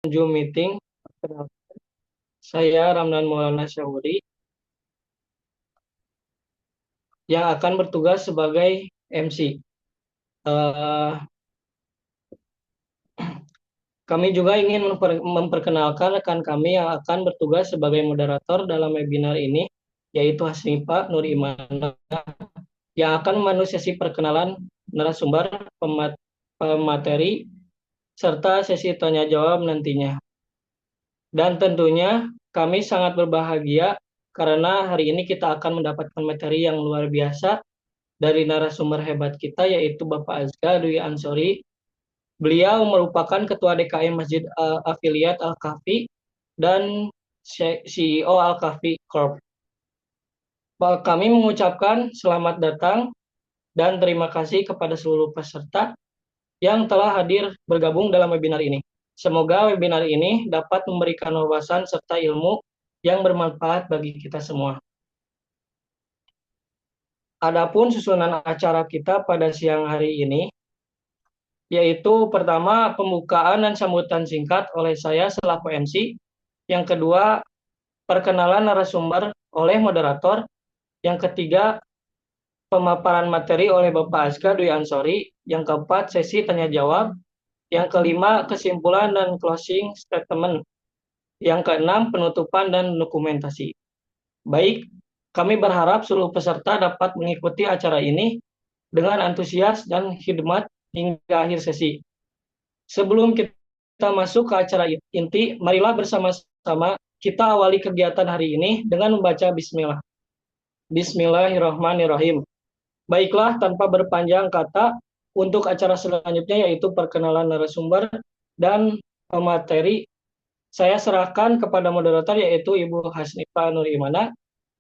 Zoom meeting. Saya Ramdan Maulana Syahuri yang akan bertugas sebagai MC. Eh, Kami juga ingin memperkenalkan rekan kami yang akan bertugas sebagai moderator dalam webinar ini, yaitu Hasnifa Nur Imana, yang akan memandu sesi perkenalan narasumber, pemateri, serta sesi tanya jawab nantinya. Dan tentunya kami sangat berbahagia karena hari ini kita akan mendapatkan materi yang luar biasa dari narasumber hebat kita, yaitu Bapak Azka Dwi Ansori. Beliau merupakan Ketua DKM Masjid Afiliat Al-Kahfi dan CEO Al-Kahfi Corp. Kami mengucapkan selamat datang dan terima kasih kepada seluruh peserta yang telah hadir bergabung dalam webinar ini. Semoga webinar ini dapat memberikan wawasan serta ilmu yang bermanfaat bagi kita semua. Adapun susunan acara kita pada siang hari ini, yaitu pertama pembukaan dan sambutan singkat oleh saya selaku MC, yang kedua perkenalan narasumber oleh moderator, yang ketiga pemaparan materi oleh Bapak Azka Dwi Ansori, yang keempat sesi tanya jawab, yang kelima kesimpulan dan closing statement, yang keenam penutupan dan dokumentasi. Baik, kami berharap seluruh peserta dapat mengikuti acara ini dengan antusias dan khidmat hingga akhir sesi. Sebelum kita masuk ke acara inti, marilah bersama-sama kita awali kegiatan hari ini dengan membaca Bismillah. Bismillahirrahmanirrahim. Baiklah, tanpa berpanjang kata, untuk acara selanjutnya yaitu perkenalan narasumber dan pemateri, saya serahkan kepada moderator yaitu Ibu Hasnifa Nurimana.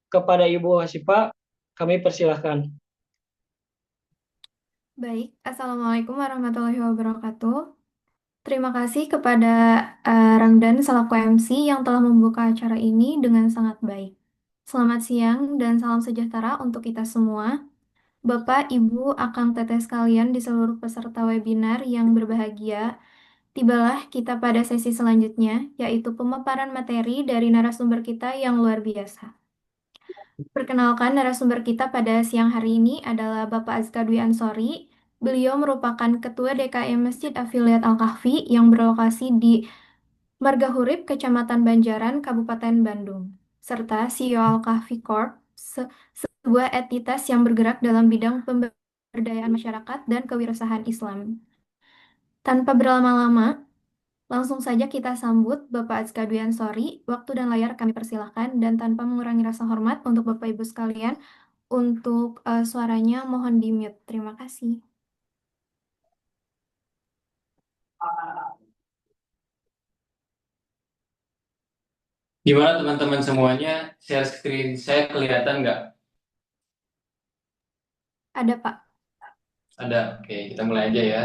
Kepada Ibu Hasnifa, kami persilahkan. Baik, Assalamualaikum warahmatullahi wabarakatuh. Terima kasih kepada Ramdan selaku MC yang telah membuka acara ini dengan sangat baik. Selamat siang dan salam sejahtera untuk kita semua. Bapak, Ibu, Akang Teteh sekalian di seluruh peserta webinar yang berbahagia, tibalah kita pada sesi selanjutnya, yaitu pemaparan materi dari narasumber kita yang luar biasa. Perkenalkan, narasumber kita pada siang hari ini adalah Bapak Azka Dwi Ansori. Beliau merupakan Ketua DKM Masjid Afiliat Al-Kahfi yang berlokasi di Margahurip, Kecamatan Banjaran, Kabupaten Bandung, serta CEO Al-Kahfi Corp, sebuah entitas yang bergerak dalam bidang pemberdayaan masyarakat dan kewirausahaan Islam. Tanpa berlama-lama, langsung saja kita sambut Bapak Azka Dwi Ansori. Waktu dan layar kami persilahkan dan tanpa mengurangi rasa hormat untuk Bapak Ibu sekalian, untuk suaranya mohon di-mute. Terima kasih. Gimana teman-teman semuanya? Share screen saya kelihatan nggak? Ada Pak. Ada. Oke, kita mulai aja ya.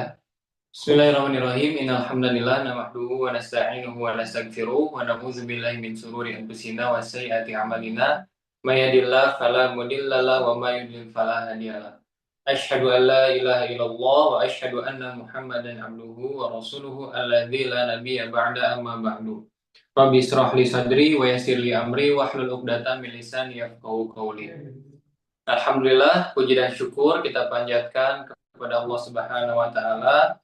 Bismillahirrahmanirrahim. Innal hamdalillah nahmaduhu wa nasta'inuhu wa nastaghfiruh wa na'udzu billahi min shururi anfusina wa sayyiati a'malina. May yahdihillahu fala mudhillalah wa may yudlil fala hadiyalah. Asyhadu an la ilaha illallah wa asyhadu anna Muhammadan abduhu wa rasuluhu alladzi la nabiyya ba'da amma ba'du. Rabbi israh li sadri wa yassir li amri wahlul 'uqdatam min lisani yafqahu qawli. Alhamdulillah, puji dan syukur kita panjatkan kepada Allah Subhanahu wa taala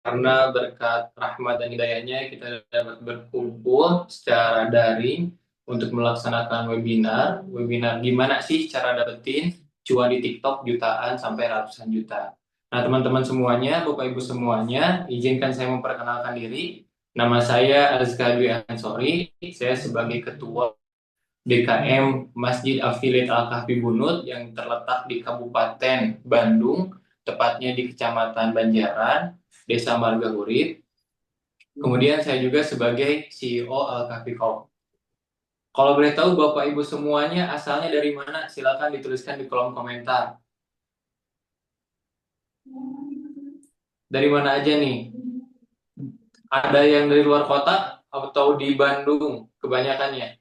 karena berkat rahmat dan hidayahnya kita dapat berkumpul secara daring untuk melaksanakan webinar. Webinar gimana sih cara dapetin cuan di TikTok jutaan sampai ratusan juta. Nah, teman-teman semuanya, Bapak Ibu semuanya, izinkan saya memperkenalkan diri. Nama saya Azka Dwi Ansori, saya sebagai ketua DKM Masjid Affiliate Al-Kahfi Bunut yang terletak di Kabupaten Bandung, tepatnya di Kecamatan Banjaran, Desa Margahurip. Kemudian saya juga sebagai CEO Al-Kahfi Corp. Kalau boleh tahu Bapak Ibu semuanya asalnya dari mana? Silakan dituliskan di kolom komentar. Dari mana aja nih? Ada yang dari luar kota atau di Bandung kebanyakannya?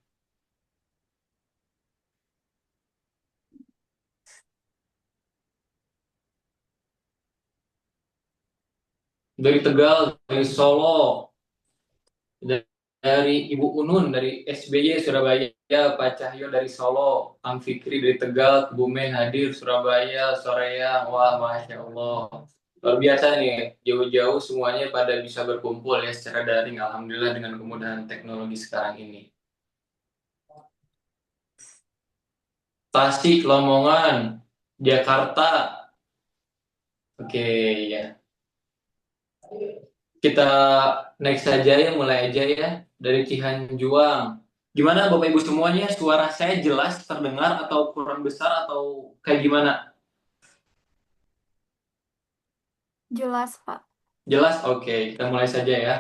Dari Tegal, dari Solo, Dari Ibu Unun dari SBY Surabaya, Pak Cahyo dari Solo, Kang Fikri dari Tegal, Kebumen hadir Surabaya, Soreang, wah Masya Allah. Luar biasa nih, jauh-jauh semuanya pada bisa berkumpul ya secara daring, Alhamdulillah dengan kemudahan teknologi sekarang ini. Tasik, Lamongan, Jakarta, oke ya. Kita next saja ya, mulai aja ya dari Cihanjuang. Gimana Bapak Ibu semuanya, suara saya jelas terdengar atau kurang besar atau kayak gimana? Jelas, Pak. Jelas? Oke, kita mulai saja ya.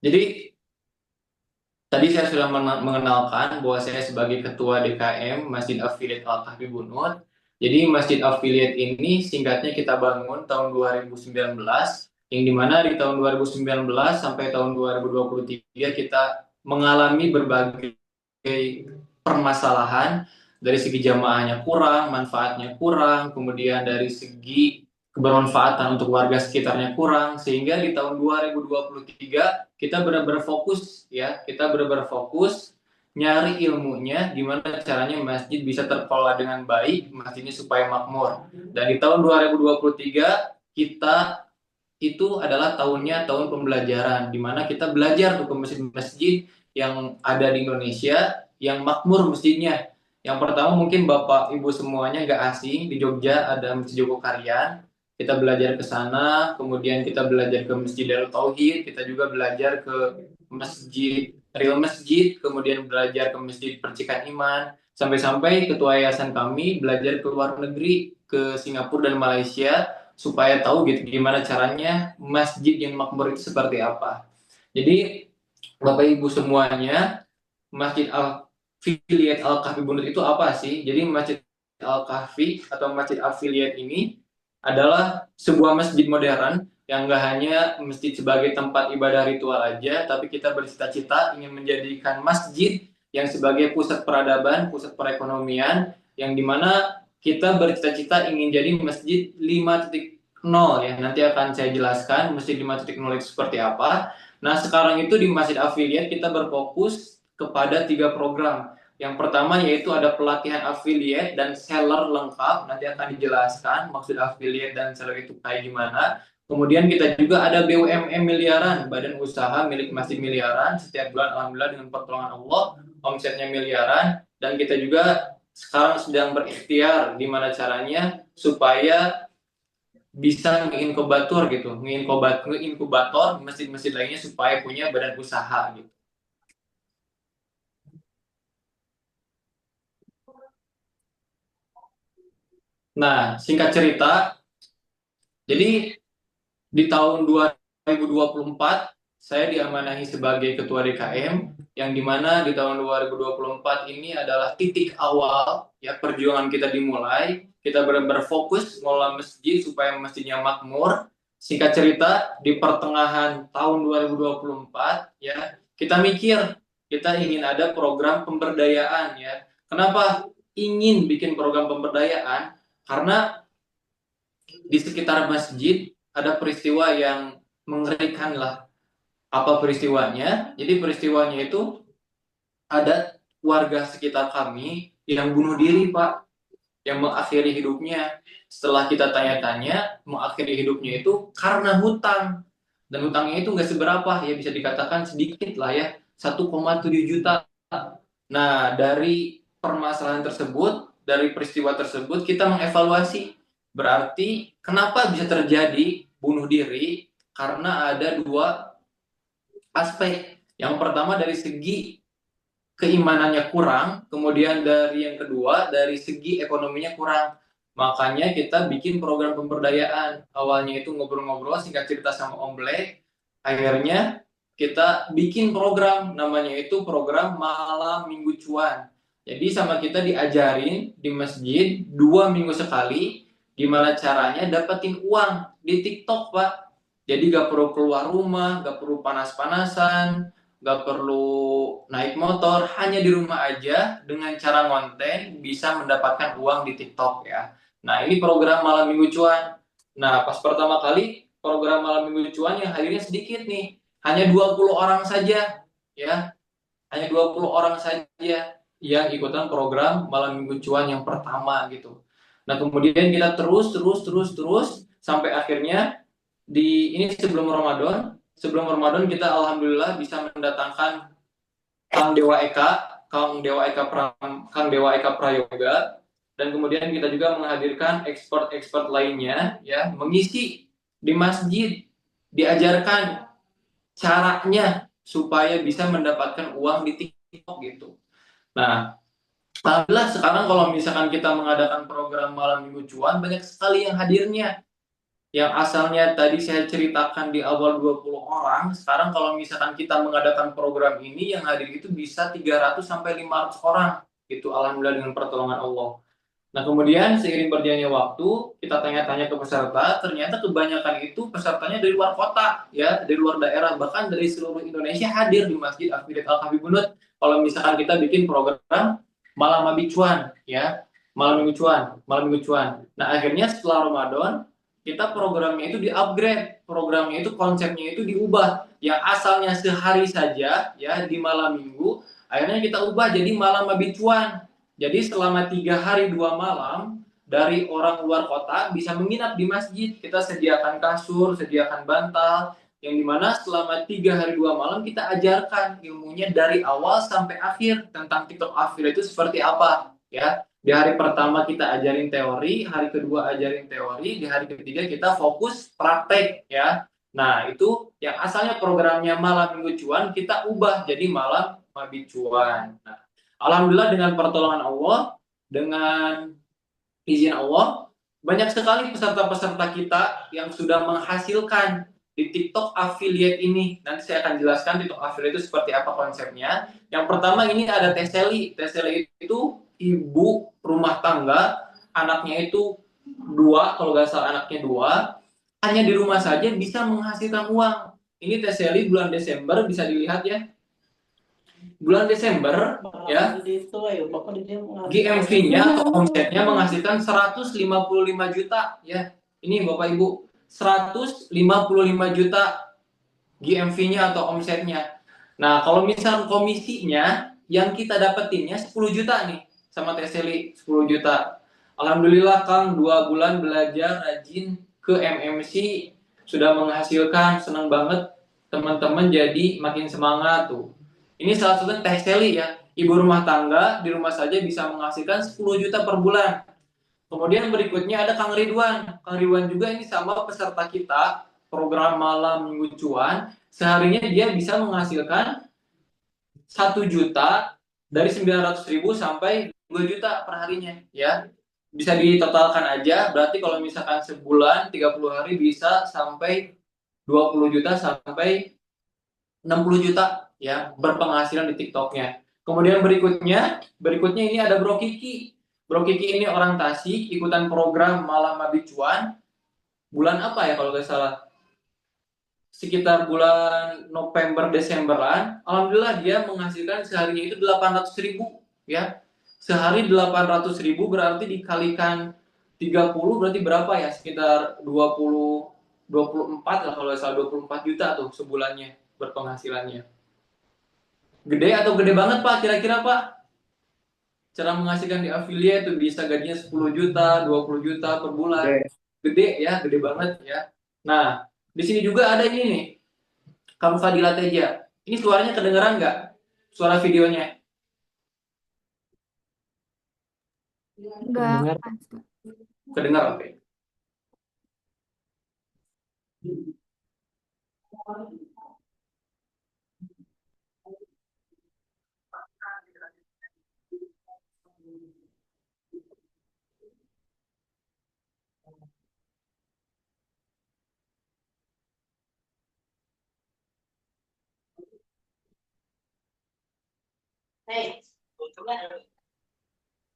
Jadi tadi saya sudah mengenalkan bahwa saya sebagai Ketua DKM Masjid Affiliate Al-Kahfi Bunut. Jadi Masjid Affiliate ini singkatnya kita bangun tahun 2019, yang dimana di tahun 2019 sampai tahun 2023 kita mengalami berbagai permasalahan dari segi jamaahnya kurang, manfaatnya kurang, kemudian dari segi kebermanfaatan untuk warga sekitarnya kurang, sehingga di tahun 2023 kita benar-benar fokus ya, kita benar-benar fokus nyari ilmunya gimana caranya masjid bisa terkelola dengan baik, masjidnya supaya makmur. Dan di tahun 2023 kita itu adalah tahun pembelajaran, di mana kita belajar ke masjid-masjid yang ada di Indonesia yang makmur masjidnya. Yang pertama mungkin Bapak Ibu semuanya nggak asing, di Jogja ada Masjid Jogokarian. Kita belajar ke sana, kemudian kita belajar ke Masjid Darut Tauhid, kita juga belajar ke Masjid Real Masjid, kemudian belajar ke Masjid Percikan Iman, sampai-sampai ketua yayasan kami belajar ke luar negeri, ke Singapura dan Malaysia, supaya tahu gitu gimana caranya masjid yang makmur itu seperti apa. Jadi Bapak Ibu semuanya, Masjid Affiliate Al-Kahfi Bunut itu apa sih? Jadi Masjid Al-Kahfi atau Masjid Affiliate ini adalah sebuah masjid modern yang nggak hanya masjid sebagai tempat ibadah ritual aja, tapi kita bercita-cita ingin menjadikan masjid yang sebagai pusat peradaban, pusat perekonomian, yang dimana kita bercita-cita ingin jadi masjid 5.0 ya. Nanti akan saya jelaskan masjid 5.0 itu seperti apa. Nah, sekarang itu di Masjid Affiliate kita berfokus kepada 3 program. Yang pertama yaitu ada pelatihan affiliate dan seller lengkap, nanti akan dijelaskan maksud affiliate dan seller itu kayak gimana. Kemudian kita juga ada BUMN miliaran, badan usaha milik masjid miliaran, setiap bulan alhamdulillah dengan pertolongan Allah omsetnya miliaran, dan kita juga sekarang sedang berikhtiar gimana caranya supaya bisa nginkubator gitu, nginkubator masjid-masjid lainnya supaya punya badan usaha gitu. Nah, singkat cerita, jadi di tahun 2024 saya diamanahi sebagai ketua DKM, yang dimana di tahun 2024 ini adalah titik awal ya perjuangan kita dimulai. Kita benar-benar fokus mengelola masjid supaya masjidnya makmur. Singkat cerita, di pertengahan tahun 2024 ya kita mikir kita ingin ada program pemberdayaan ya. Kenapa ingin bikin program pemberdayaan? Karena di sekitar masjid ada peristiwa yang mengerikan lah. Apa peristiwanya? Jadi peristiwanya itu ada warga sekitar kami yang bunuh diri, Pak, yang mengakhiri hidupnya. Setelah kita tanya-tanya, mengakhiri hidupnya itu karena hutang. Dan hutangnya itu nggak seberapa, ya bisa dikatakan sedikit lah ya, 1,7 juta. Nah, dari permasalahan tersebut, dari peristiwa tersebut, kita mengevaluasi. Berarti, kenapa bisa terjadi bunuh diri? Karena ada 2 aspek. Yang pertama dari segi keimanannya kurang, kemudian dari yang kedua dari segi ekonominya kurang. Makanya kita bikin program pemberdayaan. Awalnya itu ngobrol-ngobrol singkat cerita sama Om Black. Akhirnya kita bikin program namanya itu program Malam Minggu Cuan. Jadi sama kita diajarin di masjid 2 minggu sekali gimana caranya dapetin uang di TikTok, Pak. Jadi gak perlu keluar rumah, gak perlu panas-panasan, gak perlu naik motor, hanya di rumah aja dengan cara konten bisa mendapatkan uang di TikTok ya. Nah, ini program Malam Minggu Cuan. Nah, pas pertama kali program Malam Minggu Cuan yang hadirnya sedikit nih. hanya 20 orang saja, ya, hanya 20 orang saja yang ikutan program Malam Minggu Cuan yang pertama gitu. Nah, kemudian kita terus sampai akhirnya ini sebelum Ramadan kita alhamdulillah bisa mendatangkan Kang Dewa Eka, Kang Dewa Eka Prayoga, dan kemudian kita juga menghadirkan expert-expert lainnya ya, mengisi di masjid, diajarkan caranya supaya bisa mendapatkan uang di TikTok gitu. Nah, alhamdulillah sekarang kalau misalkan kita mengadakan program Malam Minggu Cuan, banyak sekali yang hadirnya. Yang asalnya tadi saya ceritakan di awal 20 orang, sekarang kalau misalkan kita mengadakan program ini, yang hadir itu bisa 300 sampai 500 orang. Itu alhamdulillah dengan pertolongan Allah. Nah, kemudian seiring berjalannya waktu, kita tanya-tanya ke peserta, ternyata kebanyakan itu pesertanya dari luar kota, ya, dari luar daerah, bahkan dari seluruh Indonesia hadir di Masjid Affiliate Al-Habibunut. Kalau misalkan kita bikin program Malam Minggu Cuan, ya, Malam Minggu Cuan, Malam Minggu Cuan. Nah, akhirnya setelah Ramadan, kita programnya itu di-upgrade, programnya itu konsepnya itu diubah. Yang asalnya sehari saja, ya, di malam minggu, akhirnya kita ubah jadi Malam Minggu Cuan. Jadi selama 3 hari 2 malam dari orang luar kota bisa menginap di masjid. Kita sediakan kasur, sediakan bantal, yang dimana selama 3 hari 2 malam kita ajarkan ilmunya dari awal sampai akhir tentang TikTok affiliate itu seperti apa. Ya, di hari pertama kita ajarin teori, hari kedua ajarin teori, di hari ketiga kita fokus praktek ya. Nah, itu yang asalnya programnya Malam Minggu Cuan kita ubah jadi Malam Minggu Cuan. Nah, alhamdulillah dengan pertolongan Allah, dengan izin Allah, banyak sekali peserta-peserta kita yang sudah menghasilkan di TikTok affiliate ini. Nanti saya akan jelaskan TikTok affiliate itu seperti apa konsepnya. Yang pertama ini ada Teseli. Teseli itu ibu rumah tangga, anaknya itu 2, kalau nggak salah anaknya 2, hanya di rumah saja bisa menghasilkan uang. Ini Teseli bulan Desember, bisa dilihat ya. Bulan Desember ya, GMV-nya atau omsetnya menghasilkan 155 juta ya. Ini Bapak Ibu, 155 juta GMV-nya atau omsetnya. Nah, kalau misal komisinya yang kita dapetinnya 10 juta nih sama Teseli, 10 juta. Alhamdulillah Kang 2 bulan belajar rajin ke MMC sudah menghasilkan, senang banget teman-teman jadi makin semangat tuh. Ini salah satu Teseli ya, ibu rumah tangga di rumah saja bisa menghasilkan 10 juta per bulan. Kemudian berikutnya ada Kang Ridwan. Kang Ridwan juga ini sama peserta kita program Malam Minggu Cuan. Seharinya dia bisa menghasilkan 1 juta dari 900.000 sampai 2 juta per harinya ya. Bisa ditotalkan aja, berarti kalau misalkan sebulan 30 hari bisa sampai 20 juta sampai 60 juta ya berpenghasilan di TikToknya. Kemudian berikutnya ini ada Bro Kiki. Bro Kiki ini orang Tasik, ikutan program Malam Minggu Cuan. Bulan apa ya kalau nggak salah? Sekitar bulan November Desemberan. Alhamdulillah dia menghasilkan seharinya itu 800.000 ya. Sehari 800.000 berarti dikalikan 30 berarti berapa ya? Sekitar 24 lah kalau nggak salah, 24 juta tuh sebulannya berpenghasilannya. Gede atau gede banget Pak kira-kira Pak? Cara menghasilkan di affiliate itu bisa gajinya 10 juta, 20 juta per bulan. Gede ya, gede banget ya. Nah, di sini juga ada ini nih, Kang Fadila Teja. Ini suaranya kedengeran nggak? Suara videonya? Enggak. Kedengar, oke.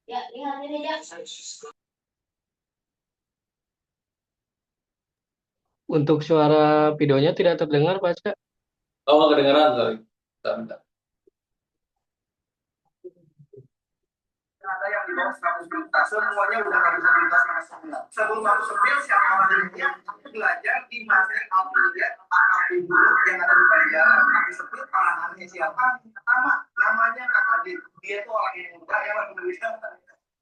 Ya, lihat ini ya. Untuk suara videonya tidak terdengar, Pak Cak. Oh, nggak kedengeran, sorry. Bentar. Ada yang di bawah 100 juta, semuanya udah nggak bisa dilintas. Sebelum aku sepil, siapa orang yang belajar di masa affiliate ibu yang ada di Banjaran. Tapi sepi panahannya siapa? Pertama, namanya Kak Adit. Dia tuh orang yang muda, yang Indonesia.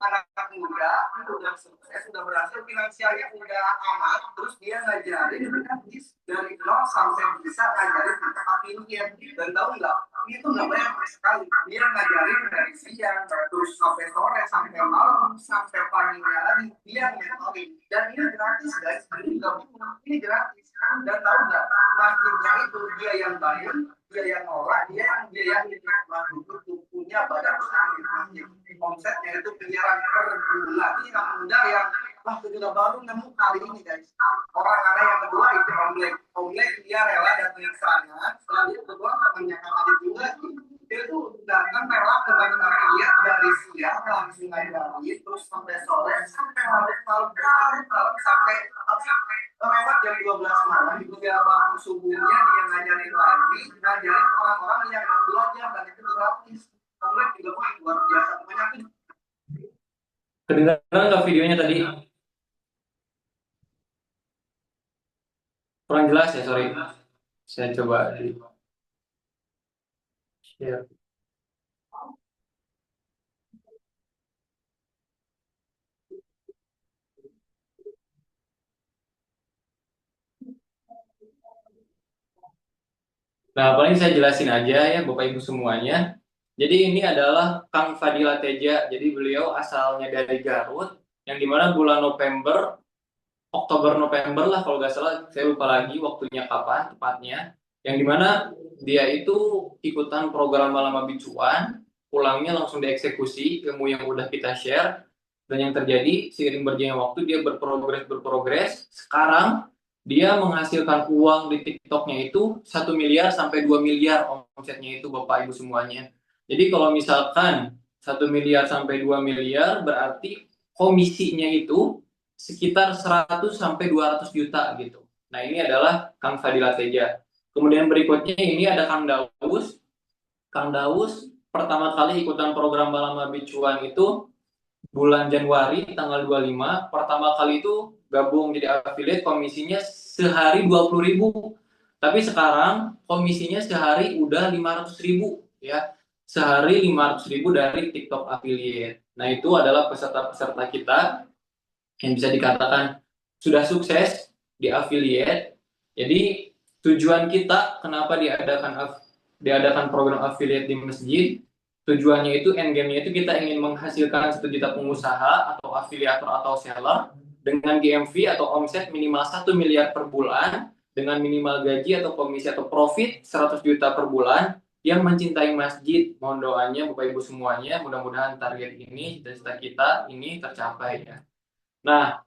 Anak muda, sudah sukses, sudah berhasil, finansialnya udah aman, terus dia ngajarin gratis dari nol sampai bisa ngajarin tentang affiliate. Dan tahu nggak, itu nggak banyak sekali. Dia ngajarin dari siang, terus sampai sore, sampai malam, sampai paginya lagi, dia mentoring. Dan ini gratis guys, ini nggak bunga, ini gratis. Dan tahu nggak, masjidnya itu dia yang bayar, dia yang nolak, dia yang biayain. Masjid itu punya badan usaha masjid. Omsetnya itu miliaran per bulan. Ini anak muda yang sudah baru nemu kali ini guys. Orang aneh yang kedua itu Omlek dia rela datang ke sana. Setelah itu kedua temannya Kak Adit juga. Dia tuh datang rela ke banyak affiliate dari siang langsung ngajarin terus sampai sore sampai malam sampai lewat jam 12 malam itu dia bangun subuhnya dia ngajarin lagi ngajarin orang-orang yang mau belajar dan itu gratis. Omlek juga luar biasa. Pokoknya aku Kedengaran nggak videonya tadi? Kurang jelas ya, sorry. Saya coba di share. Nah, paling saya jelasin aja ya Bapak Ibu semuanya. Jadi ini adalah Kang Fadila Teja. Jadi beliau asalnya dari Garut, yang dimana bulan November, Oktober November lah kalau nggak salah, saya lupa lagi waktunya kapan tepatnya. Yang dimana dia itu ikutan program Malama Bicuan, pulangnya langsung dieksekusi ilmu yang udah kita share. Dan yang terjadi seiring berjalannya waktu dia berprogres. Sekarang dia menghasilkan uang di TikToknya itu 1 miliar sampai 2 miliar omsetnya itu Bapak Ibu semuanya. Jadi kalau misalkan 1 miliar sampai 2 miliar berarti komisinya itu sekitar 100 sampai 200 juta gitu. Nah ini adalah Kang Fadila Teja. Kemudian berikutnya ini ada Kang Daus. Kang Daus pertama kali ikutan program Malama Bicuan itu bulan Januari tanggal 25. Pertama kali itu gabung jadi affiliate, komisinya sehari 20.000. Tapi sekarang komisinya sehari udah 500.000 ya. Sehari 500.000 dari TikTok affiliate. Nah itu adalah peserta-peserta kita yang bisa dikatakan sudah sukses di affiliate. Jadi tujuan kita kenapa diadakan program affiliate di masjid, tujuannya itu endgame-nya itu kita ingin menghasilkan 1 juta pengusaha atau afiliator atau seller dengan GMV atau omset minimal 1 miliar per bulan dengan minimal gaji atau komisi atau profit 100 juta per bulan yang mencintai masjid. Mohon doanya Bapak Ibu semuanya, mudah-mudahan target ini, cita-cita kita ini tercapai ya. Nah,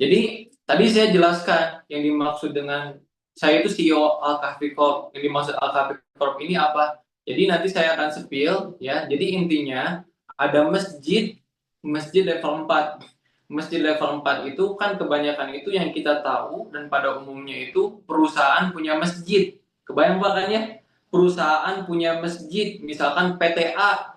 jadi tadi saya jelaskan yang dimaksud dengan saya itu CEO Al-Kahfi Corp. Yang dimaksud Al-Kahfi Corp ini apa? Jadi nanti saya akan spill ya. Jadi intinya ada masjid level 4. Masjid level 4 itu kan kebanyakan itu yang kita tahu dan pada umumnya itu perusahaan punya masjid. Kebayang Pak kan ya? Perusahaan punya masjid, misalkan PTA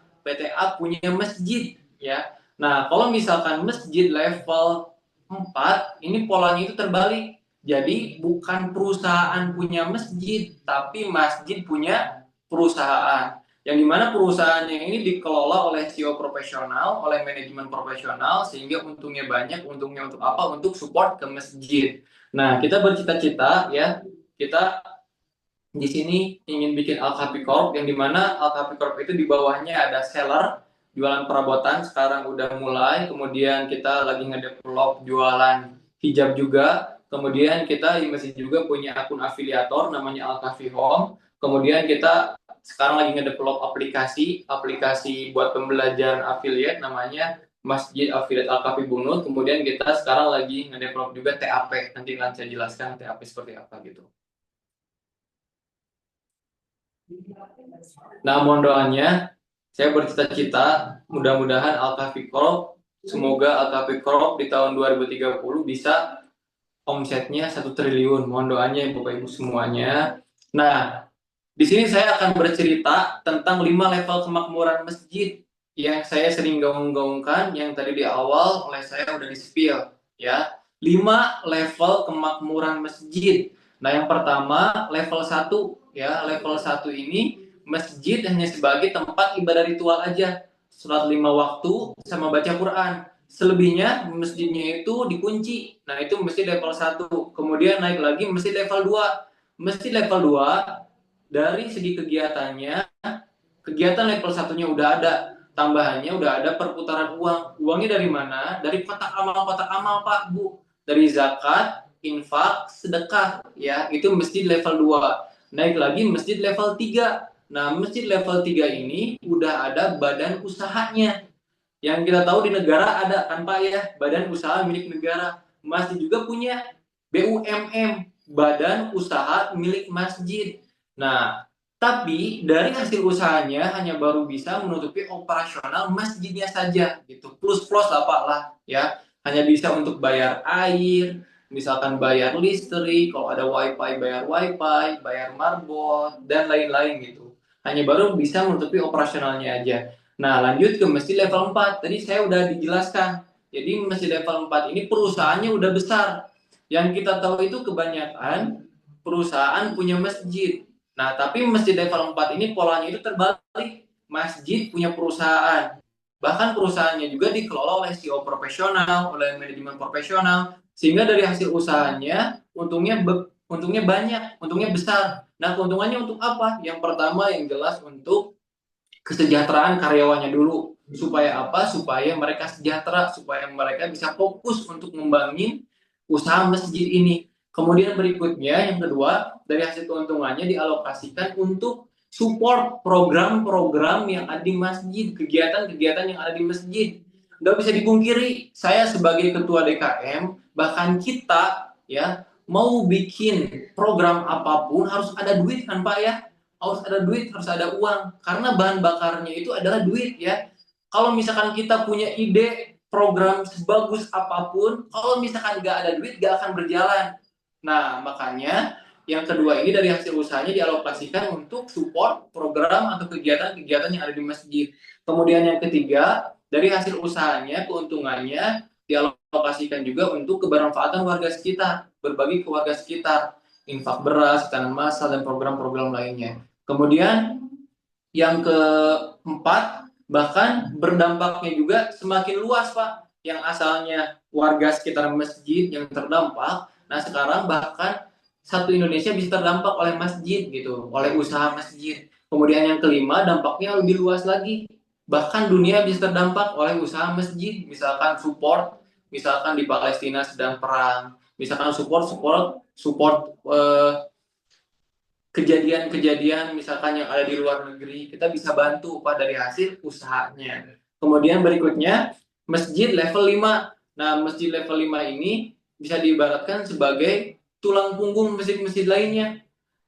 punya masjid ya. Nah, kalau misalkan masjid level 4, ini polanya itu terbalik. Jadi bukan perusahaan punya masjid, tapi masjid punya perusahaan. Yang dimana perusahaannya ini dikelola oleh CEO profesional, oleh manajemen profesional, sehingga untungnya banyak. Untungnya untuk apa? Untuk support ke masjid. Nah, kita bercita-cita ya, kita di sini ingin bikin Al-Kahfi Corp, yang dimana Al-Kahfi Corp itu di bawahnya ada seller, jualan perabotan sekarang udah mulai, kemudian kita lagi ngedevelop jualan hijab juga, kemudian kita masih juga punya akun afiliator namanya Al-Kahfi Home, kemudian kita sekarang lagi ngedevelop aplikasi buat pembelajaran affiliate namanya Masjid Affiliate Al-Kahfi Bunut, kemudian kita sekarang lagi ngedevelop juga TAP, nanti akan saya jelaskan TAP seperti apa gitu. Nah, mohon doanya, saya bercita-cita mudah-mudahan Al-Kahfi Corp, semoga Al-Kahfi Corp di tahun 2030 bisa omsetnya 1 triliun. Mohon doanya Bapak Ibu semuanya. Nah, di sini saya akan bercerita tentang 5 level kemakmuran masjid yang saya sering gaung-gaungkan, yang tadi di awal oleh saya udah di-spill ya. 5 level kemakmuran masjid. Nah, yang pertama level 1 ya. Level 1 ini masjid hanya sebagai tempat ibadah ritual aja. Sholat 5 waktu sama baca Quran. Selebihnya masjidnya itu dikunci. Nah, itu masjid level 1. Kemudian naik lagi masjid level 2. Masjid level 2 dari segi kegiatannya, kegiatan level 1-nya udah ada, tambahannya udah ada perputaran uang. Uangnya dari mana? Dari kotak amal Pak Bu. Dari zakat, infak, sedekah ya. Itu masjid level 2. Naik lagi masjid level 3. Nah, masjid level 3 ini udah ada badan usahanya. Yang kita tahu di negara ada kan Pak ya, badan usaha milik negara. Masjid juga punya BUMM, badan usaha milik masjid. Nah, tapi dari hasil usahanya hanya baru bisa menutupi operasional masjidnya saja gitu. Plus lah Pak lah ya. Hanya bisa untuk bayar air, misalkan bayar listrik, kalau ada wifi, bayar marbot, dan lain-lain gitu. Hanya baru bisa menutupi operasionalnya aja. Nah, lanjut ke masjid level 4. Tadi saya udah dijelaskan. Jadi masjid level 4 ini perusahaannya udah besar. Yang kita tahu itu kebanyakan perusahaan punya masjid. Nah, tapi masjid level 4 ini polanya itu terbalik. Masjid punya perusahaan. Bahkan perusahaannya juga dikelola oleh CEO profesional, oleh manajemen profesional. Sehingga dari hasil usahanya, untungnya banyak, untungnya besar. Nah, keuntungannya untuk apa? Yang pertama yang jelas untuk kesejahteraan karyawannya dulu. Supaya apa? Supaya mereka sejahtera, supaya mereka bisa fokus untuk membangun usaha masjid ini. Kemudian berikutnya yang kedua, dari hasil keuntungannya dialokasikan untuk support program-program yang ada di masjid, kegiatan-kegiatan yang ada di masjid. Nggak bisa dipungkiri, saya sebagai ketua DKM, bahkan kita ya mau bikin program apapun harus ada duit kan Pak ya, harus ada duit, harus ada uang, karena bahan bakarnya itu adalah duit ya. Kalau misalkan kita punya ide program sebagus apapun, kalau misalkan nggak ada duit nggak akan berjalan. Nah, makanya yang kedua ini dari hasil usahanya dialokasikan untuk support program atau kegiatan-kegiatan yang ada di masjid. Kemudian yang ketiga, dari hasil usahanya, keuntungannya dialokasikan juga untuk kebermanfaatan warga sekitar, berbagi ke warga sekitar, infak beras, tanam massal, dan program-program lainnya. Kemudian yang keempat, bahkan berdampaknya juga semakin luas Pak. Yang asalnya warga sekitar masjid yang terdampak, nah sekarang bahkan satu Indonesia bisa terdampak oleh masjid gitu, oleh usaha masjid. Kemudian yang kelima, dampaknya lebih luas lagi. Bahkan dunia bisa terdampak oleh usaha masjid, misalkan support, misalkan di Palestina sedang perang, misalkan support kejadian-kejadian misalkan yang ada di luar negeri, kita bisa bantu Pak dari hasil usahanya. Kemudian berikutnya, masjid level 5. Nah, masjid level 5 ini bisa diibaratkan sebagai tulang punggung masjid-masjid lainnya.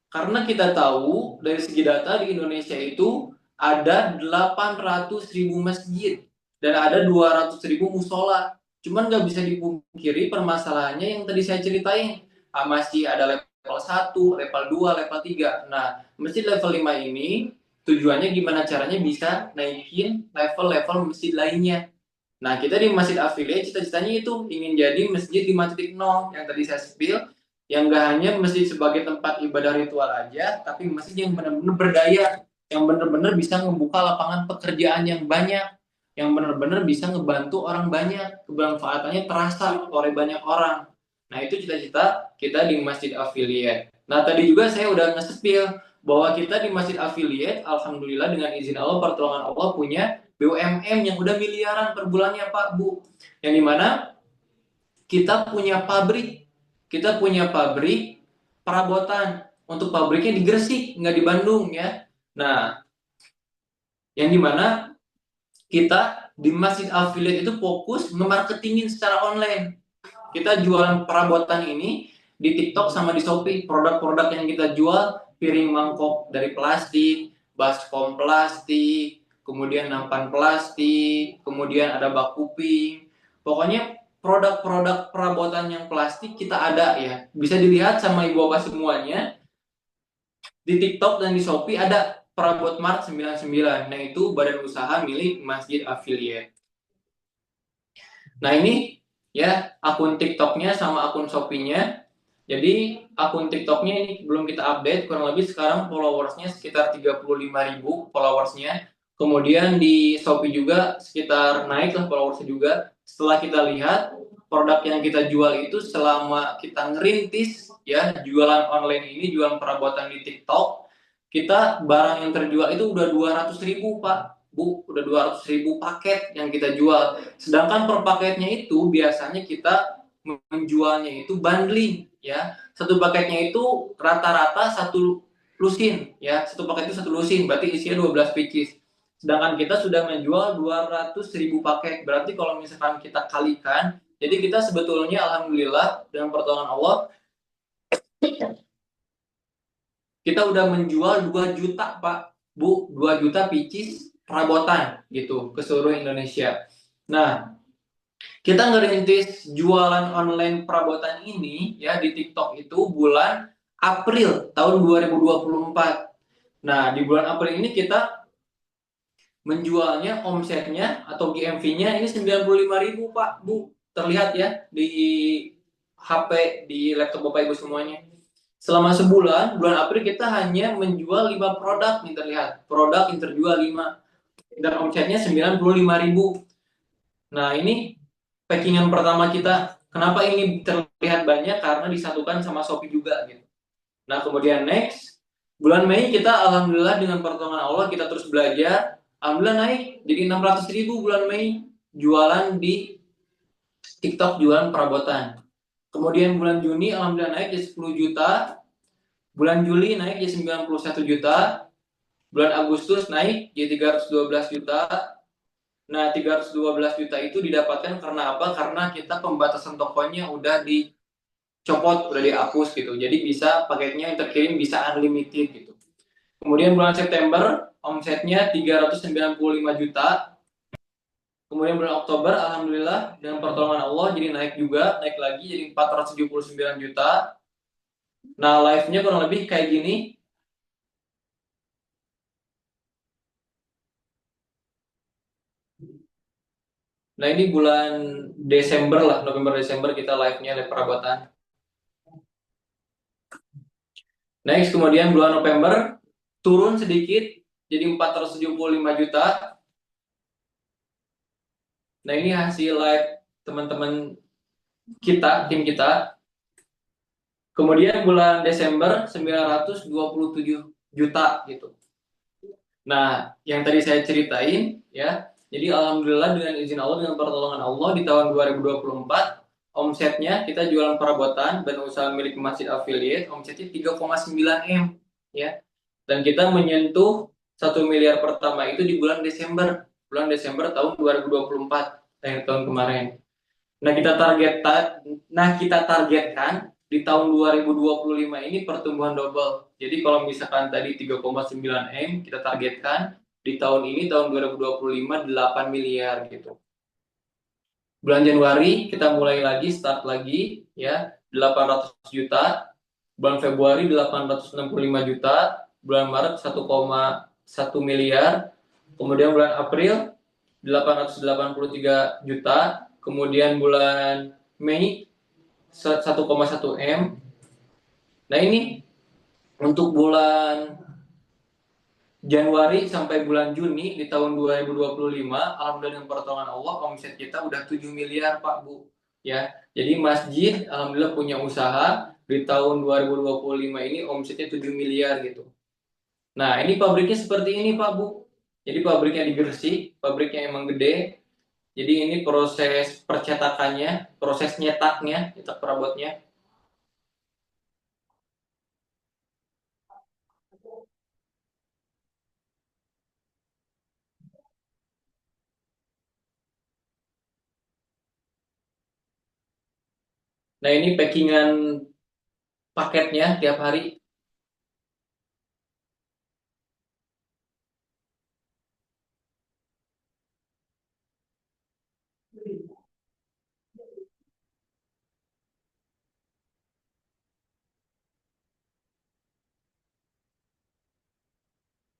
Karena kita tahu dari segi data di Indonesia itu ada 800.000 masjid dan ada 200.000 musola. Cuman nggak bisa dipungkiri permasalahannya yang tadi saya ceritain. Masih ada level 1, level 2, level 3. Nah, masjid level 5 ini tujuannya gimana caranya bisa naikin level-level masjid lainnya. Nah, kita di Masjid Affiliate cita-citanya itu ingin jadi masjid 5.0 yang tadi saya spill, yang gak hanya masjid sebagai tempat ibadah ritual aja, tapi masjid yang benar-benar berdaya, yang benar-benar bisa membuka lapangan pekerjaan yang banyak, yang benar-benar bisa ngebantu orang banyak, kebermanfaatannya terasa oleh banyak orang. Nah, itu cita-cita kita di Masjid Affiliate. Nah, tadi juga saya udah nge-spill bahwa kita di Masjid Affiliate, alhamdulillah dengan izin Allah, pertolongan Allah, punya BUMN yang udah miliaran per bulannya Pak Bu. Yang dimana kita punya pabrik perabotan. Untuk pabriknya di Gresik, nggak di Bandung ya. Nah, yang dimana kita di Masjid Affiliate itu fokus nge-marketingin secara online. Kita jualan perabotan ini di TikTok sama di Shopee. Produk-produk yang kita jual, piring mangkok dari plastik, baskom plastik, kemudian nampan plastik, kemudian ada bak kuping. Pokoknya produk-produk perabotan yang plastik kita ada ya. Bisa dilihat sama ibu bapak semuanya. Di TikTok dan di Shopee ada Perabot Mart 99. Nah, itu badan usaha milik Masjid Affiliate. Nah, ini ya akun TikToknya sama akun Shopee-nya. Jadi akun TikToknya ini belum kita update, kurang lebih sekarang followersnya sekitar 35.000 followersnya. Kemudian di Shopee juga sekitar naik lah followersnya juga. Setelah kita lihat produk yang kita jual itu selama kita ngerintis ya jualan online ini, jualan perabotan di TikTok, kita barang yang terjual itu udah 200.000 Pak. Bu, udah 200.000 paket yang kita jual. Sedangkan per paketnya itu biasanya kita menjualnya itu bundling ya. Satu paketnya itu rata-rata satu lusin ya. Satu paket itu satu lusin, berarti isinya 12 pieces. Sedangkan kita sudah menjual 200.000 paket. Berarti kalau misalkan kita kalikan, jadi kita sebetulnya alhamdulillah dengan pertolongan Allah kita udah menjual 2 juta Pak, Bu, 2 juta pieces perabotan gitu ke seluruh Indonesia. Nah, kita ngerintis jualan online perabotan ini ya di TikTok itu bulan April tahun 2024. Nah, di bulan April ini kita menjualnya omsetnya atau GMV-nya ini 95.000 Pak, Bu. Terlihat ya di HP, di laptop Bapak Ibu semuanya. Selama sebulan, bulan April kita hanya menjual 5 produk nih terlihat. Produk yang terjual 5 dan omsetnya 95.000. Nah, ini packingan pertama kita. Kenapa ini terlihat banyak? Karena disatukan sama Shopee juga gitu. Nah, kemudian next bulan Mei kita alhamdulillah dengan pertolongan Allah kita terus belajar. Alhamdulillah naik jadi 600.000 bulan Mei jualan di TikTok, jualan perabotan. Kemudian bulan Juni alhamdulillah naik jadi 10 juta. Bulan Juli naik jadi 91 juta. Bulan Agustus naik jadi 312 juta. Nah, 312 juta itu didapatkan karena apa? Karena kita pembatasan tokonya udah dicopot, udah dihapus gitu. Jadi bisa paketnya yang terkirim bisa unlimited gitu. Kemudian bulan September omsetnya 395 juta. Kemudian bulan Oktober alhamdulillah dengan pertolongan Allah jadi naik juga, naik lagi jadi 479 juta. Nah, live-nya kurang lebih kayak gini. Nah, ini bulan Desember lah, November Desember kita live-nya live perabotan. Next, kemudian bulan November turun sedikit jadi 475 juta. Nah, ini hasil live teman-teman kita, tim kita. Kemudian bulan Desember 927 juta gitu. Nah, yang tadi saya ceritain ya. Jadi alhamdulillah dengan izin Allah, dengan pertolongan Allah di tahun 2024 omsetnya kita jualan perabotan dan usaha milik masjid affiliate omsetnya 3,9 M ya. Dan kita menyentuh 1 miliar pertama itu di bulan Desember tahun 2024 tahun kemarin. Kita targetkan di tahun 2025 ini pertumbuhan double. Jadi kalau misalkan tadi 3,9 M kita targetkan di tahun ini tahun 2025 8 miliar gitu. Bulan Januari kita mulai lagi start lagi ya 800 juta. Bulan Februari 865 juta, bulan Maret 1,1 miliar. Kemudian bulan April 883 juta, kemudian bulan Mei 1,1 M. Nah, ini untuk bulan Januari sampai bulan Juni di tahun 2025, alhamdulillah dengan pertolongan Allah omset kita udah 7 miliar Pak Bu. Ya, jadi masjid alhamdulillah punya usaha di tahun 2025 ini omsetnya 7 miliar gitu. Nah, ini pabriknya seperti ini Pak Bu. Jadi pabriknya di Gresik, pabriknya emang gede. Jadi ini proses percetakannya, proses nyetaknya, nyetak perabotnya. Nah, ini packingan paketnya tiap hari.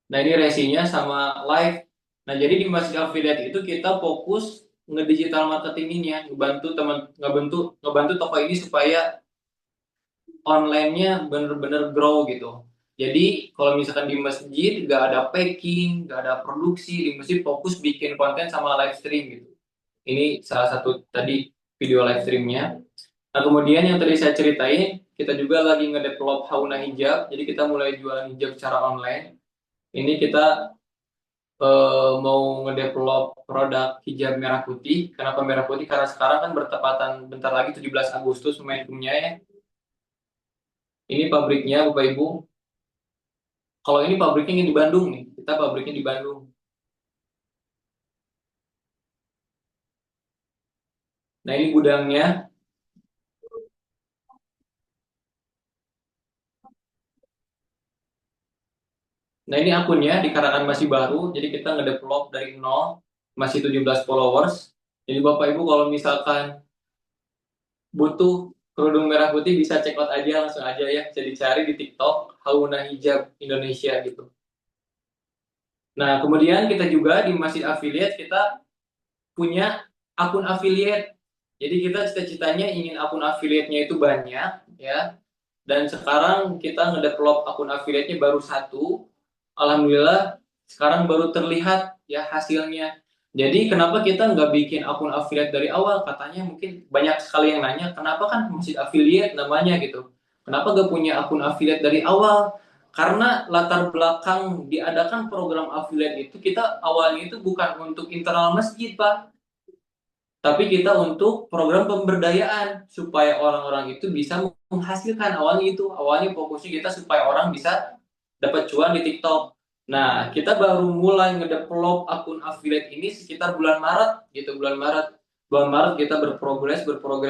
Nah, ini resinya sama live. Nah, jadi di Masjid Affiliate itu kita fokus ngedigital marketinginnya, ngebantu toko ini supaya online-nya bener-bener grow gitu. Jadi kalau misalkan di masjid nggak ada packing, nggak ada produksi, di masjid fokus bikin konten sama live stream gitu. Ini salah satu tadi video live streamnya. Nah kemudian yang tadi saya ceritain, kita juga lagi ngedevelop Hauna Hijab. Jadi kita mulai jualan hijab secara online. Ini kita mau ngedevelop produk hijab merah putih. Kenapa merah putih? Karena sekarang kan bertepatan bentar lagi 17 Agustus momentumnya ya. Ini pabriknya Bapak Ibu. Kalau ini pabriknya di Bandung nih, kita pabriknya di Bandung. Nah ini gudangnya. Nah ini akunnya dikarenakan masih baru, jadi kita ngedevelop dari nol, masih 17 followers. Jadi Bapak Ibu kalau misalkan butuh kerudung merah putih bisa check out aja langsung aja ya, bisa dicari di TikTok Hauna Hijab Indonesia gitu. Nah kemudian kita juga di Masjid Affiliate kita punya akun affiliate. Jadi kita cita-citanya ingin akun affiliate-nya itu banyak ya. Dan sekarang kita ngedevelop akun affiliate-nya baru satu. Alhamdulillah sekarang baru terlihat ya hasilnya. Jadi kenapa kita nggak bikin akun affiliate dari awal? Katanya mungkin banyak sekali yang nanya, kenapa kan masjid affiliate namanya gitu? Kenapa nggak punya akun affiliate dari awal? Karena latar belakang diadakan program affiliate itu kita awalnya itu bukan untuk internal masjid Pak, tapi kita untuk program pemberdayaan supaya orang-orang itu bisa menghasilkan. Awalnya fokusnya kita supaya orang bisa dapat cuan di TikTok. Nah, kita baru mulai ngedevelop akun affiliate ini sekitar bulan Maret gitu, bulan Maret. Bulan Maret kita berprogres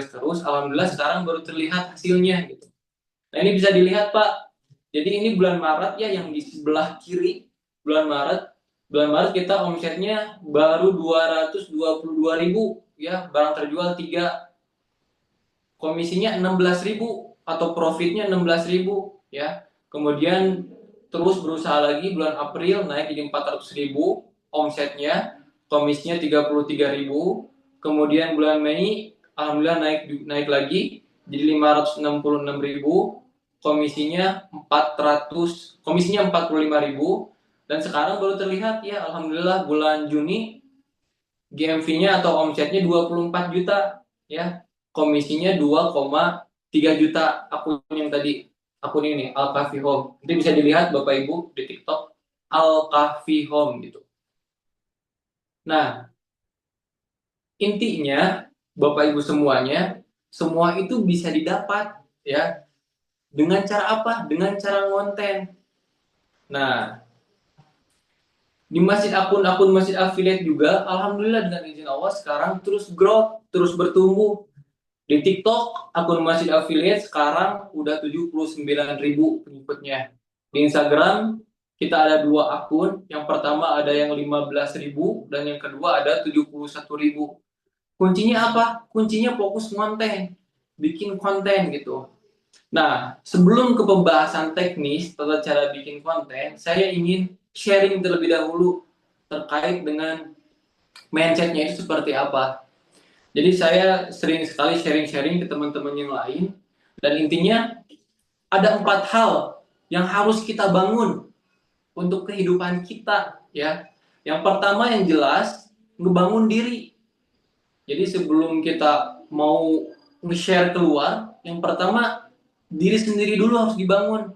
terus. Alhamdulillah sekarang baru terlihat hasilnya gitu. Nah, ini bisa dilihat Pak. Jadi ini bulan Maret ya, yang di sebelah kiri bulan Maret. Bulan Maret kita omsetnya baru 222.000 ya, barang terjual 3, komisinya 16.000 atau profitnya 16.000 ya. Kemudian terus berusaha lagi bulan April naik jadi 400.000 omsetnya, komisinya 33.000. Kemudian bulan Mei alhamdulillah naik lagi jadi 566.000, komisinya 45.000. Dan sekarang baru terlihat ya alhamdulillah bulan Juni GMV-nya atau omsetnya 24 juta ya, komisinya 2,3 juta. Akun ini Al-Kahfi Home. Itu bisa dilihat Bapak Ibu di TikTok Al-Kahfi Home gitu. Nah, intinya Bapak Ibu semuanya, semua itu bisa didapat ya. Dengan cara apa? Dengan cara ngonten. Nah, di akun masjid affiliate juga alhamdulillah dengan izin Allah sekarang terus growth, terus bertumbuh. Di TikTok, akun masjid affiliate sekarang udah 79.000 pengikutnya. Di Instagram, kita ada 2 akun. Yang pertama ada yang 15.000 dan yang kedua ada 71.000. Kuncinya apa? Kuncinya fokus konten, bikin konten gitu. Nah, sebelum ke pembahasan teknis tata cara bikin konten, saya ingin sharing terlebih dahulu terkait dengan mindsetnya itu seperti apa. Jadi saya sering sekali sharing-sharing ke teman-teman yang lain, dan intinya ada 4 hal yang harus kita bangun untuk kehidupan kita ya. Yang pertama yang jelas ngebangun diri. Jadi sebelum kita mau nge-share keluar, yang pertama diri sendiri dulu harus dibangun.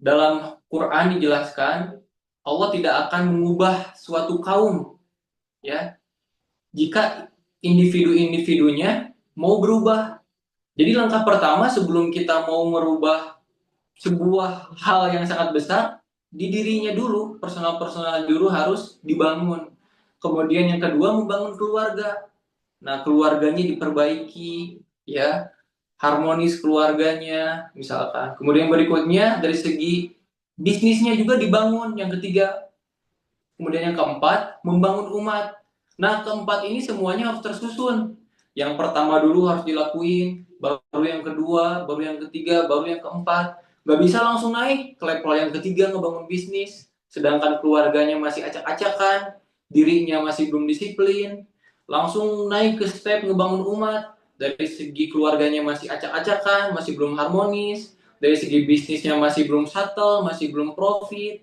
Dalam Quran dijelaskan Allah tidak akan mengubah suatu kaum ya jika individu-individunya mau berubah. Jadi langkah pertama sebelum kita mau merubah sebuah hal yang sangat besar, di dirinya dulu, personal dulu harus dibangun. Kemudian yang kedua membangun keluarga. Nah, keluarganya diperbaiki ya, harmonis keluarganya misalkan. Kemudian berikutnya dari segi bisnisnya juga dibangun, yang ketiga. Kemudian yang keempat, membangun umat. Nah, keempat ini semuanya harus tersusun. Yang pertama dulu harus dilakuin, baru yang kedua, baru yang ketiga, baru yang keempat. Gak bisa langsung naik ke level yang ketiga ngebangun bisnis, sedangkan keluarganya masih acak-acakan. dirinya masih belum disiplin, langsung naik ke step ngebangun umat. Dari segi keluarganya masih acak-acakan, masih belum harmonis, dari segi bisnisnya masih belum settle, masih belum profit.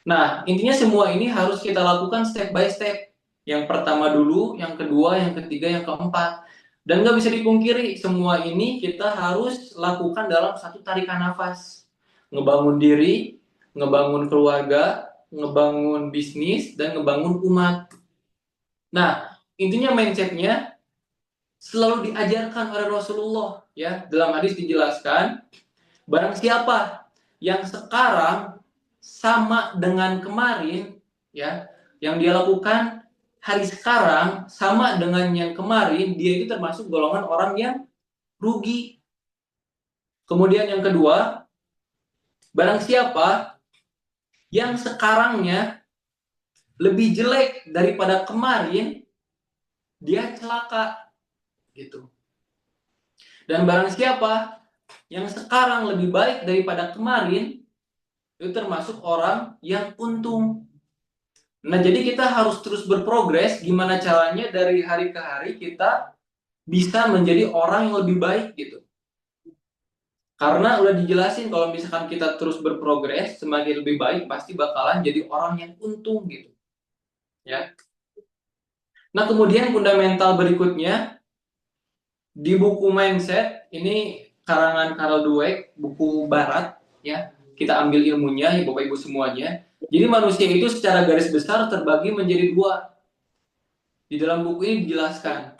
Nah, intinya semua ini harus kita lakukan step by step. Yang pertama dulu, yang kedua, yang ketiga, yang keempat. Dan nggak bisa dipungkiri, semua ini kita harus lakukan dalam satu tarikan nafas. Ngebangun diri, ngebangun keluarga, ngebangun bisnis, dan ngebangun umat. Nah, intinya mindsetnya selalu diajarkan oleh Rasulullah. Ya, dalam hadis dijelaskan, barang siapa yang sekarang sama dengan kemarin, ya, yang dia lakukan hari sekarang sama dengan yang kemarin, dia itu termasuk golongan orang yang rugi. Kemudian yang kedua, barang siapa yang sekarangnya lebih jelek daripada kemarin, dia celaka, gitu. Dan barang siapa yang sekarang lebih baik daripada kemarin, itu termasuk orang yang untung. Nah, jadi kita harus terus berprogres gimana caranya dari hari ke hari kita bisa menjadi orang yang lebih baik gitu. Karena udah dijelasin kalau misalkan kita terus berprogres semakin lebih baik pasti bakalan jadi orang yang untung gitu. Ya. Nah, kemudian fundamental berikutnya di buku Mindset ini karangan Carol Dweck, buku barat ya. Kita ambil ilmunya ya Bapak Ibu semuanya. Jadi manusia itu secara garis besar terbagi menjadi dua. Di dalam buku ini dijelaskan.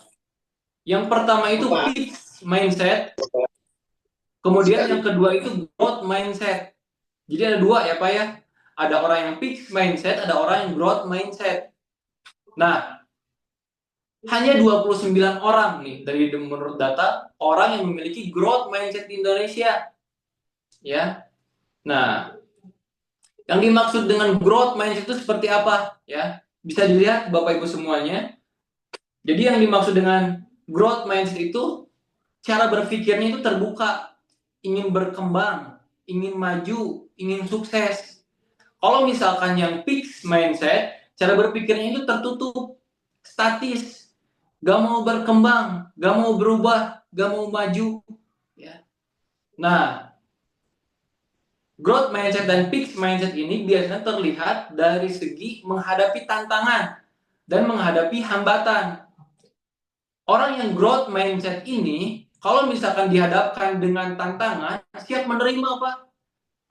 Yang pertama itu fixed mindset. Kemudian yang kedua itu growth mindset. Jadi ada dua ya Pak ya. Ada orang yang fixed mindset, ada orang yang growth mindset. Nah, hanya 29 orang nih dari menurut data orang yang memiliki growth mindset di Indonesia. Ya. Nah, yang dimaksud dengan growth mindset itu seperti apa? Ya, bisa dilihat Bapak Ibu semuanya. Jadi yang dimaksud dengan growth mindset itu cara berpikirnya itu terbuka, ingin berkembang, ingin maju, ingin sukses. Kalau misalkan yang fixed mindset, cara berpikirnya itu tertutup, statis, gak mau berkembang, gak mau berubah, gak mau maju. Ya. Nah, growth mindset dan fixed mindset ini biasanya terlihat dari segi menghadapi tantangan dan menghadapi hambatan. Orang yang growth mindset ini, kalau misalkan dihadapkan dengan tantangan, siap menerima Pak.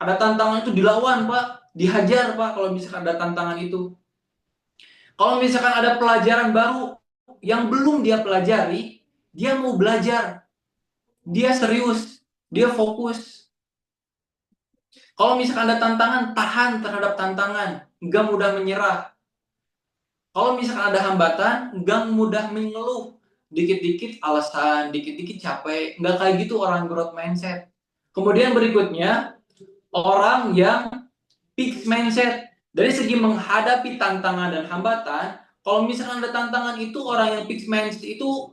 Ada tantangan itu dilawan Pak, dihajar Pak kalau misalkan ada tantangan itu. Kalau misalkan ada pelajaran baru yang belum dia pelajari, dia mau belajar. Dia serius, dia fokus. Kalau misalkan ada tantangan, tahan terhadap tantangan, nggak mudah menyerah. Kalau misalkan ada hambatan, nggak mudah mengeluh. Dikit-dikit alasan, dikit-dikit capek. Nggak kayak gitu orang growth mindset. Kemudian berikutnya, orang yang fixed mindset. Dari segi menghadapi tantangan dan hambatan, kalau misalkan ada tantangan itu, orang yang fixed mindset itu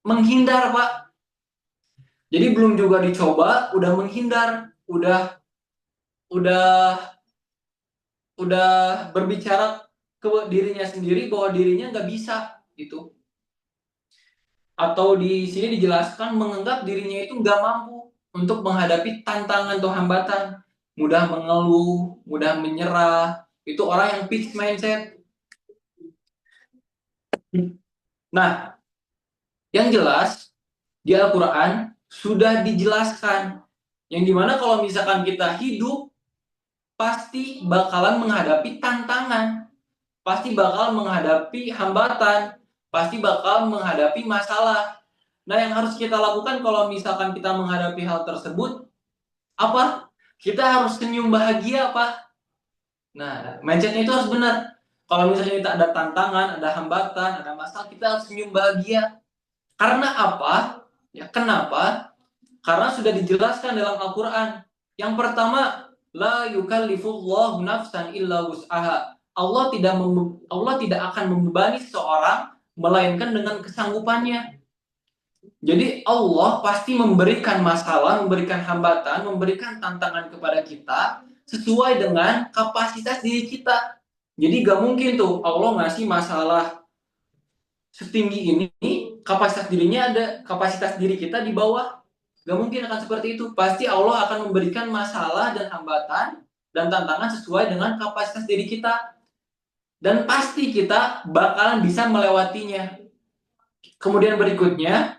menghindar, Pak. Jadi belum juga dicoba, udah menghindar, udah berbicara ke dirinya sendiri bahwa dirinya nggak bisa gitu. Atau di sini dijelaskan menganggap dirinya itu nggak mampu untuk menghadapi tantangan atau hambatan, mudah mengeluh, mudah menyerah. Itu orang yang fixed mindset. Nah, yang jelas di Al-Quran sudah dijelaskan yang dimana kalau misalkan kita hidup pasti bakalan menghadapi tantangan, pasti bakal menghadapi hambatan, pasti bakal menghadapi masalah. Nah, yang harus kita lakukan kalau misalkan kita menghadapi hal tersebut, apa? Kita harus senyum bahagia, Pak. Nah, mindsetnya itu harus benar. Kalau misalnya kita ada tantangan, ada hambatan, ada masalah, kita harus senyum bahagia. Karena apa? Ya, kenapa? Karena sudah dijelaskan dalam Al-Quran. Yang pertama, la yukallifullahu nafsan illa wus'aha. Allah tidak akan membebani seseorang melainkan dengan kesanggupannya. Jadi Allah pasti memberikan masalah, memberikan hambatan, memberikan tantangan kepada kita sesuai dengan kapasitas diri kita. Jadi gak mungkin tuh Allah ngasih masalah setinggi ini, kapasitas diri kita di bawah. Gak mungkin akan seperti itu. Pasti Allah akan memberikan masalah dan hambatan dan tantangan sesuai dengan kapasitas diri kita. Dan pasti kita bakalan bisa melewatinya. Kemudian berikutnya,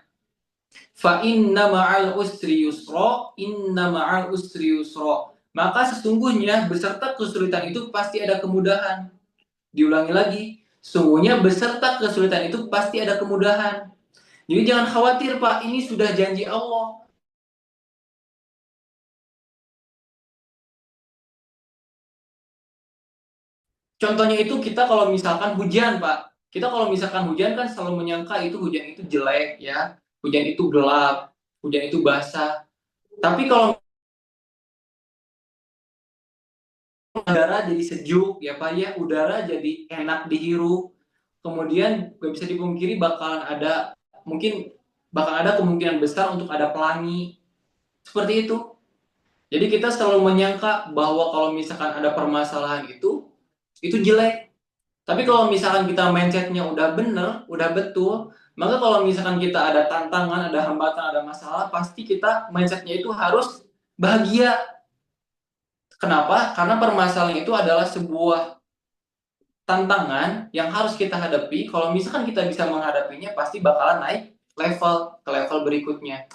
fa inna ma'al usri yusra, inna ma'al usri yusra. Maka sesungguhnya beserta kesulitan itu pasti ada kemudahan. Diulangi lagi, sesungguhnya beserta kesulitan itu pasti ada kemudahan. Jadi jangan khawatir Pak, ini sudah janji Allah. Contohnya itu kita kalau misalkan hujan Pak, kita kalau misalkan hujan kan selalu menyangka itu hujan itu jelek ya, hujan itu gelap, hujan itu basah. Tapi kalau udara jadi sejuk ya Pak ya, udara jadi enak dihirup, kemudian gak bisa dipungkiri bakal ada kemungkinan besar untuk ada pelangi seperti itu. Jadi kita selalu menyangka bahwa kalau misalkan ada permasalahan itu jelek. Tapi kalau misalkan kita mindsetnya udah bener, udah betul, maka kalau misalkan kita ada tantangan, ada hambatan, ada masalah, pasti kita mindsetnya itu harus bahagia. Kenapa? Karena permasalahan itu adalah sebuah tantangan yang harus kita hadapi. Kalau misalkan kita bisa menghadapinya, pasti bakalan naik ke level berikutnya.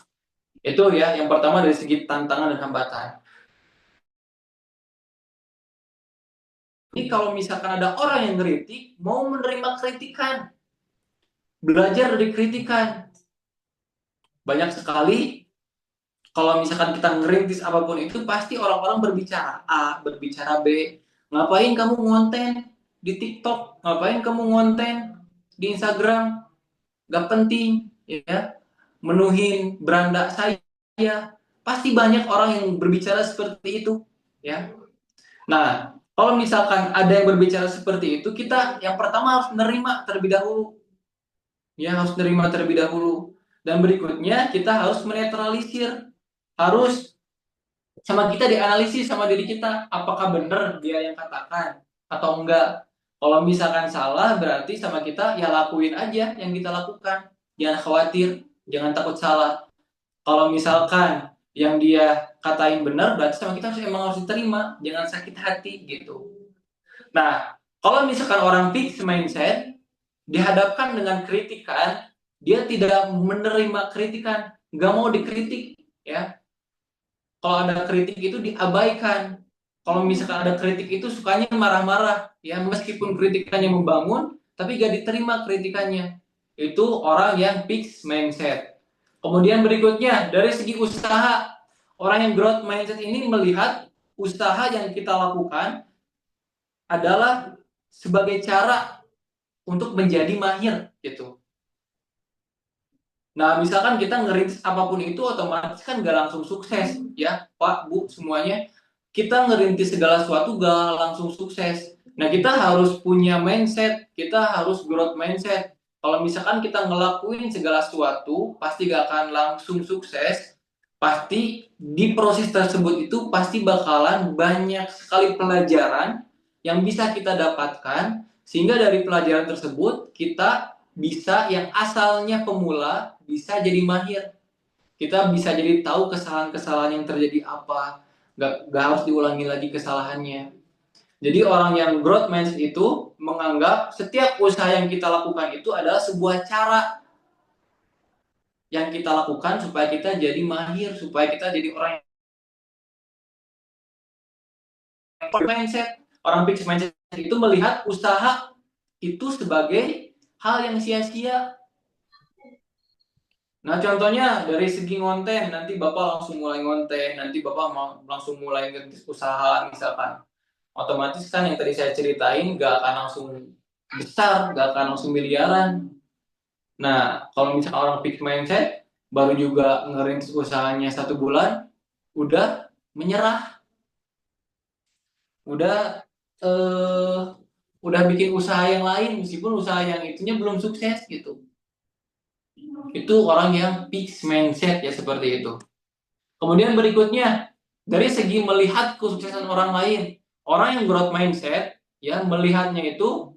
Itu ya, yang pertama dari segi tantangan dan hambatan. Ini kalau misalkan ada orang yang ngeritik, mau menerima kritikan, belajar dari kritikan. Banyak sekali, kalau misalkan kita ngerintis apapun itu, pasti orang-orang berbicara A, berbicara B. Ngapain kamu ngonten di TikTok? Ngapain kamu ngonten di Instagram? Gak penting, ya. Menuhin beranda saya. Pasti banyak orang yang berbicara seperti itu, ya. Nah, kalau misalkan ada yang berbicara seperti itu, kita yang pertama harus menerima terlebih dahulu. Ya, harus menerima terlebih dahulu. Dan berikutnya kita harus menetralisir. Harus sama kita dianalisis sama diri kita, apakah benar dia yang katakan atau enggak. Kalau misalkan salah, berarti sama kita ya lakuin aja yang kita lakukan. Jangan khawatir, jangan takut salah. Kalau misalkan yang dia katain benar, berarti sama kita emang harus diterima, jangan sakit hati gitu. Nah, kalau misalkan orang fix mindset dihadapkan dengan kritikan, dia tidak menerima kritikan, nggak mau dikritik, ya. Kalau ada kritik itu diabaikan. Kalau misalkan ada kritik itu sukanya marah-marah, ya meskipun kritikannya membangun, tapi gak diterima kritikannya. Itu orang yang fix mindset. Kemudian berikutnya dari segi usaha, orang yang growth mindset ini melihat usaha yang kita lakukan adalah sebagai cara untuk menjadi mahir gitu. Nah, misalkan kita ngerintis apapun itu otomatis kan gak langsung sukses ya, Pak, Bu, semuanya. Kita ngerintis segala sesuatu gak langsung sukses. Nah, kita harus punya mindset, kita harus growth mindset. Kalau misalkan kita ngelakuin segala sesuatu, pasti gak akan langsung sukses. Pasti di proses tersebut itu pasti bakalan banyak sekali pelajaran yang bisa kita dapatkan, sehingga dari pelajaran tersebut kita bisa yang asalnya pemula bisa jadi mahir. Kita bisa jadi tahu kesalahan-kesalahan yang terjadi apa. Gak harus diulangi lagi kesalahannya. Jadi orang yang growth mindset itu menganggap setiap usaha yang kita lakukan itu adalah sebuah cara yang kita lakukan supaya kita jadi mahir, supaya kita jadi orang yang mindset. Orang fixed mindset itu melihat usaha itu sebagai hal yang sia-sia. Nah, contohnya dari segi konten, nanti Bapak langsung mulai ngonten, nanti Bapak mau langsung mulai ngerintis usaha misalkan. Otomatis kan yang tadi saya ceritain gak akan langsung besar, gak akan langsung miliaran. Nah, kalau misalkan orang fixed mindset, baru juga ngerintis usahanya 1 bulan, udah menyerah. Udah bikin usaha yang lain, meskipun usaha yang itunya belum sukses gitu. Itu orang yang fixed mindset ya, seperti itu. Kemudian berikutnya, dari segi melihat kesuksesan orang lain, orang yang growth mindset ya melihatnya itu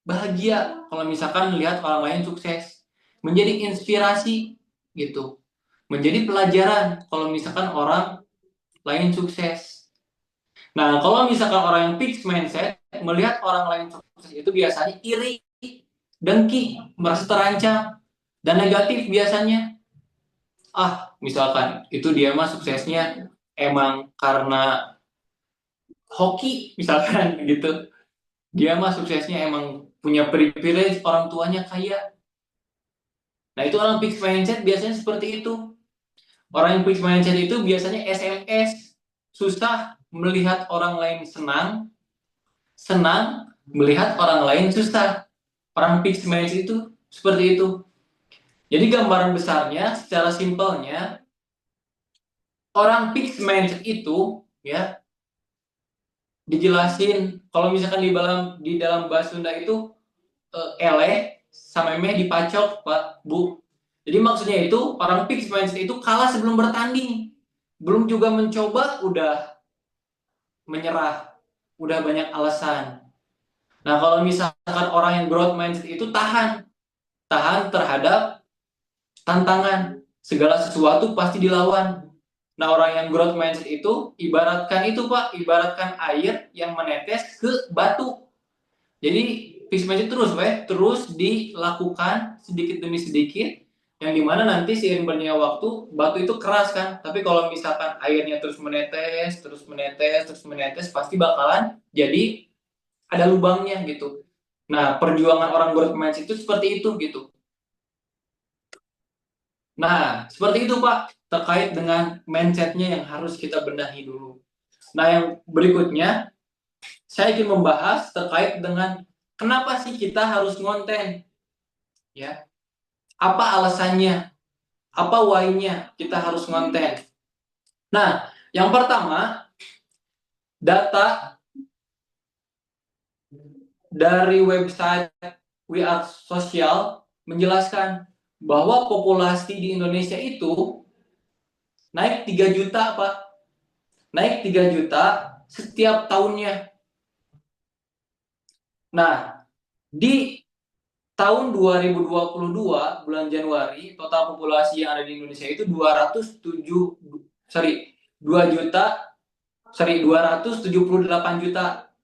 bahagia kalau misalkan melihat orang lain sukses, menjadi inspirasi gitu, menjadi pelajaran kalau misalkan orang lain sukses. Nah, kalau misalkan orang yang fixed mindset melihat orang lain sukses itu biasanya iri, dengki, merasa terancam, dan negatif biasanya. Misalkan itu dia mah suksesnya emang karena hoki misalkan gitu. Dia mah suksesnya emang punya privilege, orang tuanya kaya. Nah, itu orang fixed mindset biasanya seperti itu. Orang yang fixed mindset itu biasanya SMS, susah melihat orang lain senang, senang melihat orang lain susah. Orang fixed mindset itu seperti itu. Jadi gambaran besarnya, secara simpelnya, orang fixed mindset itu ya dijelasin kalau misalkan di dalam bahasa Sunda itu eleh sama meh dipacok Pak Bu. Jadi maksudnya itu orang fixed mindset itu kalah sebelum bertanding, belum juga mencoba udah menyerah, udah banyak alasan. Nah, kalau misalkan orang yang growth mindset itu tahan terhadap tantangan, segala sesuatu pasti dilawan. Nah, orang yang growth mindset itu ibaratkan itu Pak, ibaratkan air yang menetes ke batu. Jadi fixed mindset terus dilakukan sedikit demi sedikit, yang dimana nanti seiring berjalannya waktu batu itu keras kan. Tapi kalau misalkan airnya terus menetes, terus menetes, terus menetes, pasti bakalan jadi ada lubangnya gitu. Nah, perjuangan orang growth mindset itu seperti itu gitu. Nah, seperti itu Pak, terkait dengan mindsetnya yang harus kita benahi dulu. Nah, yang berikutnya, saya ingin membahas terkait dengan kenapa sih kita harus ngonten, ya? Apa alasannya? Apa why-nya kita harus ngonten? Nah, yang pertama, data dari website We Are Social menjelaskan bahwa populasi di Indonesia itu naik 3 juta, Pak. Naik 3 juta setiap tahunnya. Nah, di tahun 2022 bulan Januari total populasi yang ada di Indonesia itu 278 juta.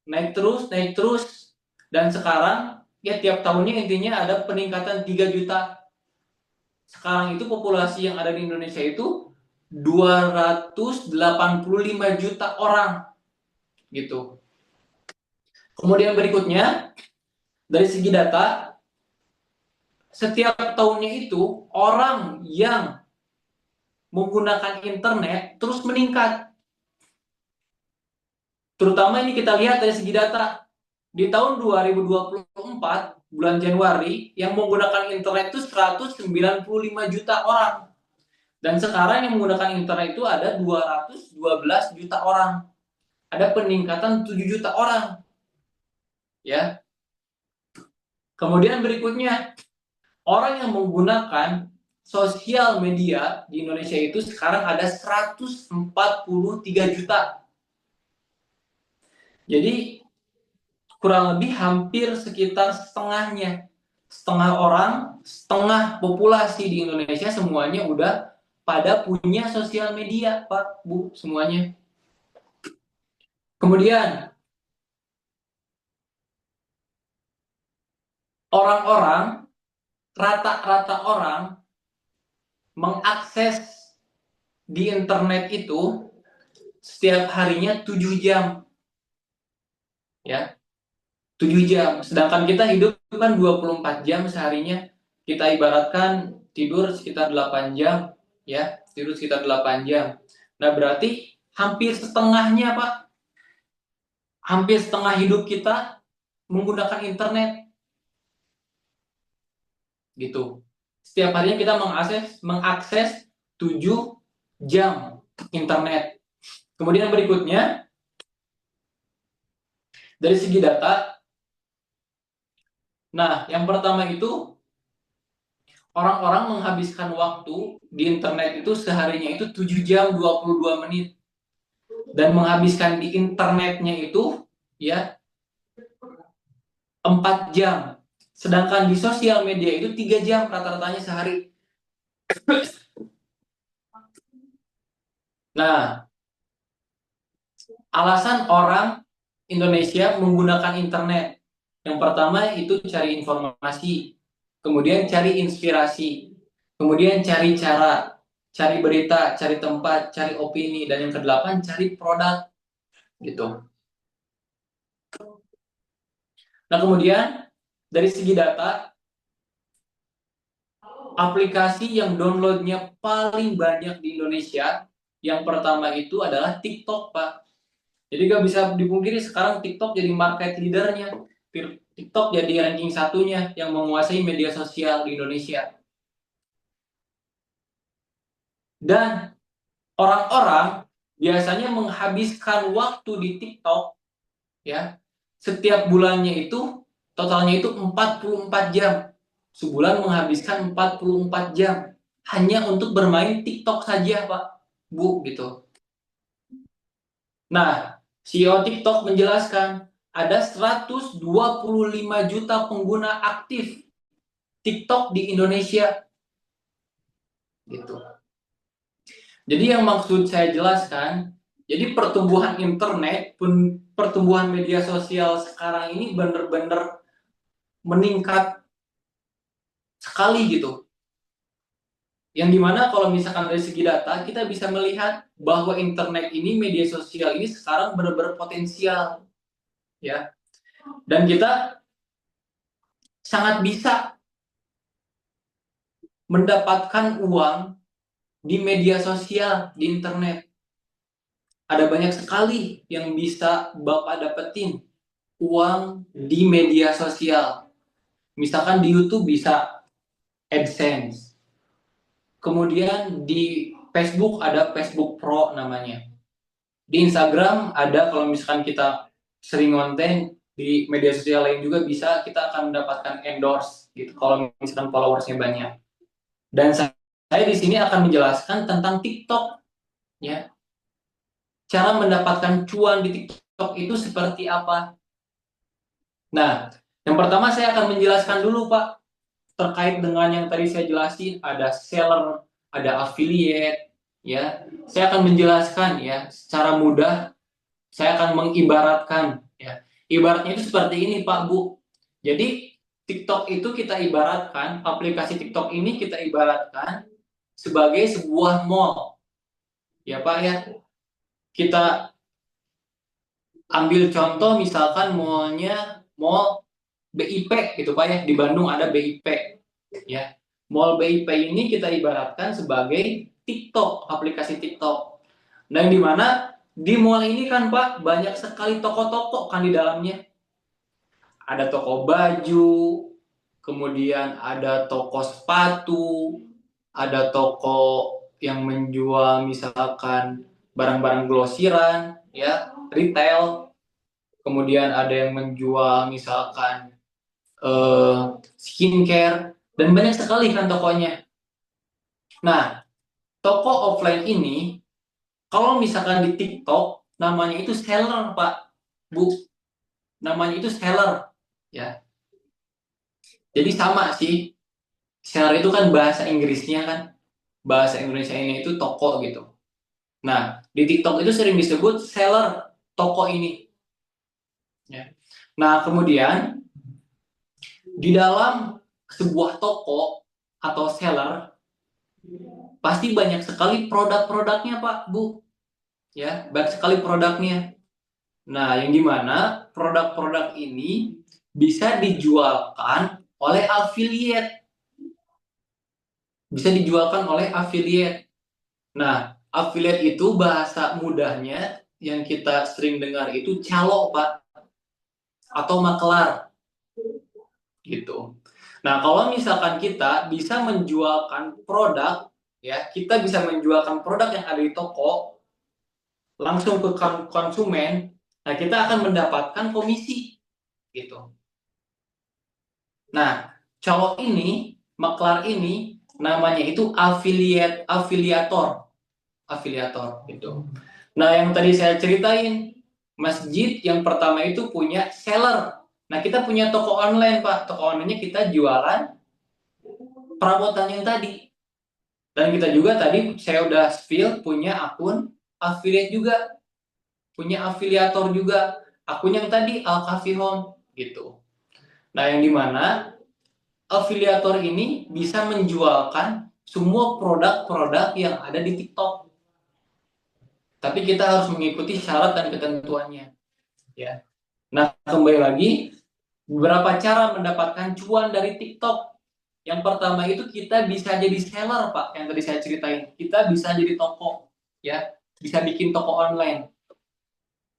Naik terus dan sekarang ya tiap tahunnya intinya ada peningkatan 3 juta. Sekarang itu populasi yang ada di Indonesia itu 285 juta orang gitu. Kemudian berikutnya dari segi data, setiap tahunnya itu orang yang menggunakan internet terus meningkat. Terutama ini kita lihat dari segi data. Di tahun 2024 bulan Januari yang menggunakan internet itu 195 juta orang. Dan sekarang yang menggunakan internet itu ada 212 juta orang. Ada peningkatan 7 juta orang. Ya. Kemudian berikutnya, orang yang menggunakan sosial media di Indonesia itu sekarang ada 143 juta. Jadi kurang lebih hampir sekitar setengahnya. Setengah orang, setengah populasi di Indonesia semuanya udah pada punya sosial media, Pak, Bu, semuanya. Kemudian, rata-rata orang mengakses di internet itu setiap harinya 7 jam. Ya, 7 jam. Sedangkan kita hidup kan 24 jam seharinya. Kita ibaratkan tidur sekitar 8 jam, ya. Tidur sekitar 8 jam. Nah, berarti hampir setengahnya, Pak. Hampir setengah hidup kita menggunakan internet. Gitu. Setiap harinya kita mengakses 7 jam internet. Kemudian berikutnya, dari segi data, nah, yang pertama itu orang-orang menghabiskan waktu di internet itu seharinya itu 7 jam 22 menit. dan menghabiskan di internetnya itu ya 4 jam. Sedangkan di sosial media itu 3 jam rata-ratanya sehari. Nah, alasan orang Indonesia menggunakan internet. Yang pertama itu cari informasi, kemudian cari inspirasi, kemudian cari cara, cari berita, cari tempat, cari opini, dan yang kedelapan cari produk gitu. Nah, kemudian dari segi data, aplikasi yang downloadnya paling banyak di Indonesia, yang pertama itu adalah TikTok, Pak. Jadi gak bisa dipungkiri sekarang TikTok jadi market leadernya. TikTok jadi ranking satunya yang menguasai media sosial di Indonesia. Dan orang-orang biasanya menghabiskan waktu di TikTok ya. Setiap bulannya itu totalnya itu 44 jam. Sebulan menghabiskan 44 jam hanya untuk bermain TikTok saja, Pak, Bu, gitu. Nah, CEO TikTok menjelaskan ada 125 juta pengguna aktif TikTok di Indonesia. Gitu. Jadi yang maksud saya jelaskan, jadi pertumbuhan internet, pertumbuhan media sosial sekarang ini benar-benar meningkat sekali gitu. Yang dimana kalau misalkan dari segi data, kita bisa melihat bahwa internet ini, media sosial ini sekarang benar-benar potensial. Ya. Dan kita sangat bisa mendapatkan uang di media sosial, di internet. Ada banyak sekali yang bisa Bapak dapetin uang di media sosial. Misalkan di YouTube bisa AdSense. Kemudian di Facebook ada Facebook Pro namanya. Di Instagram ada, kalau misalkan kita sering konten, di media sosial lain juga bisa, kita akan mendapatkan endorse gitu kalau misalkan followersnya banyak. Dan saya di sini akan menjelaskan tentang TikTok ya. Cara mendapatkan cuan di TikTok itu seperti apa? Nah, yang pertama saya akan menjelaskan dulu, Pak, terkait dengan yang tadi saya jelasin, ada seller, ada affiliate, ya. Saya akan menjelaskan ya secara mudah. Saya akan mengibaratkan ya. Ibaratnya itu seperti ini, Pak, Bu. Jadi TikTok itu kita ibaratkan, aplikasi TikTok ini kita ibaratkan sebagai sebuah mall. Ya, Pak ya. Kita ambil contoh misalkan mall BIP gitu Pak ya, di Bandung ada BIP ya. Mall BIP ini kita ibaratkan sebagai TikTok, aplikasi TikTok. Nah, yang dimana di mall ini kan Pak banyak sekali toko-toko kan di dalamnya. Ada toko baju, kemudian ada toko sepatu, ada toko yang menjual misalkan barang-barang grosiran ya, retail. Kemudian ada yang menjual misalkan skincare, dan banyak sekali kan tokonya. Nah, toko offline ini kalau misalkan di TikTok namanya itu seller, Pak, Bu. Namanya itu seller ya. Jadi sama sih. Seller itu kan bahasa Inggrisnya kan. Bahasa Indonesia ini itu toko gitu. Nah, di TikTok itu sering disebut seller toko ini. Ya. Nah, kemudian di dalam sebuah toko atau seller pasti banyak sekali produk-produknya, Pak, Bu. Ya, banyak sekali produknya. Nah, yang dimana produk-produk ini bisa dijualkan oleh affiliate. Bisa dijualkan oleh affiliate. Nah, affiliate itu bahasa mudahnya yang kita sering dengar itu calo, Pak. Atau makelar. Gitu. Nah, kalau misalkan kita bisa menjualkan produk, ya, kita bisa menjualkan produk yang ada di toko langsung ke konsumen, nah kita akan mendapatkan komisi, gitu. Nah, cowok ini, maklar ini, namanya itu afiliator, gitu. Nah, yang tadi saya ceritain, masjid yang pertama itu punya seller. Nah, kita punya toko online, Pak. Toko online-nya kita jualan perabotan yang tadi. Dan kita juga tadi saya udah spill punya akun affiliate juga, punya afiliator juga. Akun yang tadi Al Cafe Home gitu. Nah, yang dimana afiliator ini bisa menjualkan semua produk-produk yang ada di TikTok. Tapi kita harus mengikuti syarat dan ketentuannya, ya. Nah, kembali lagi, beberapa cara mendapatkan cuan dari TikTok. Yang pertama itu kita bisa jadi seller, Pak, yang tadi saya ceritain. Kita bisa jadi toko, ya, bisa bikin toko online.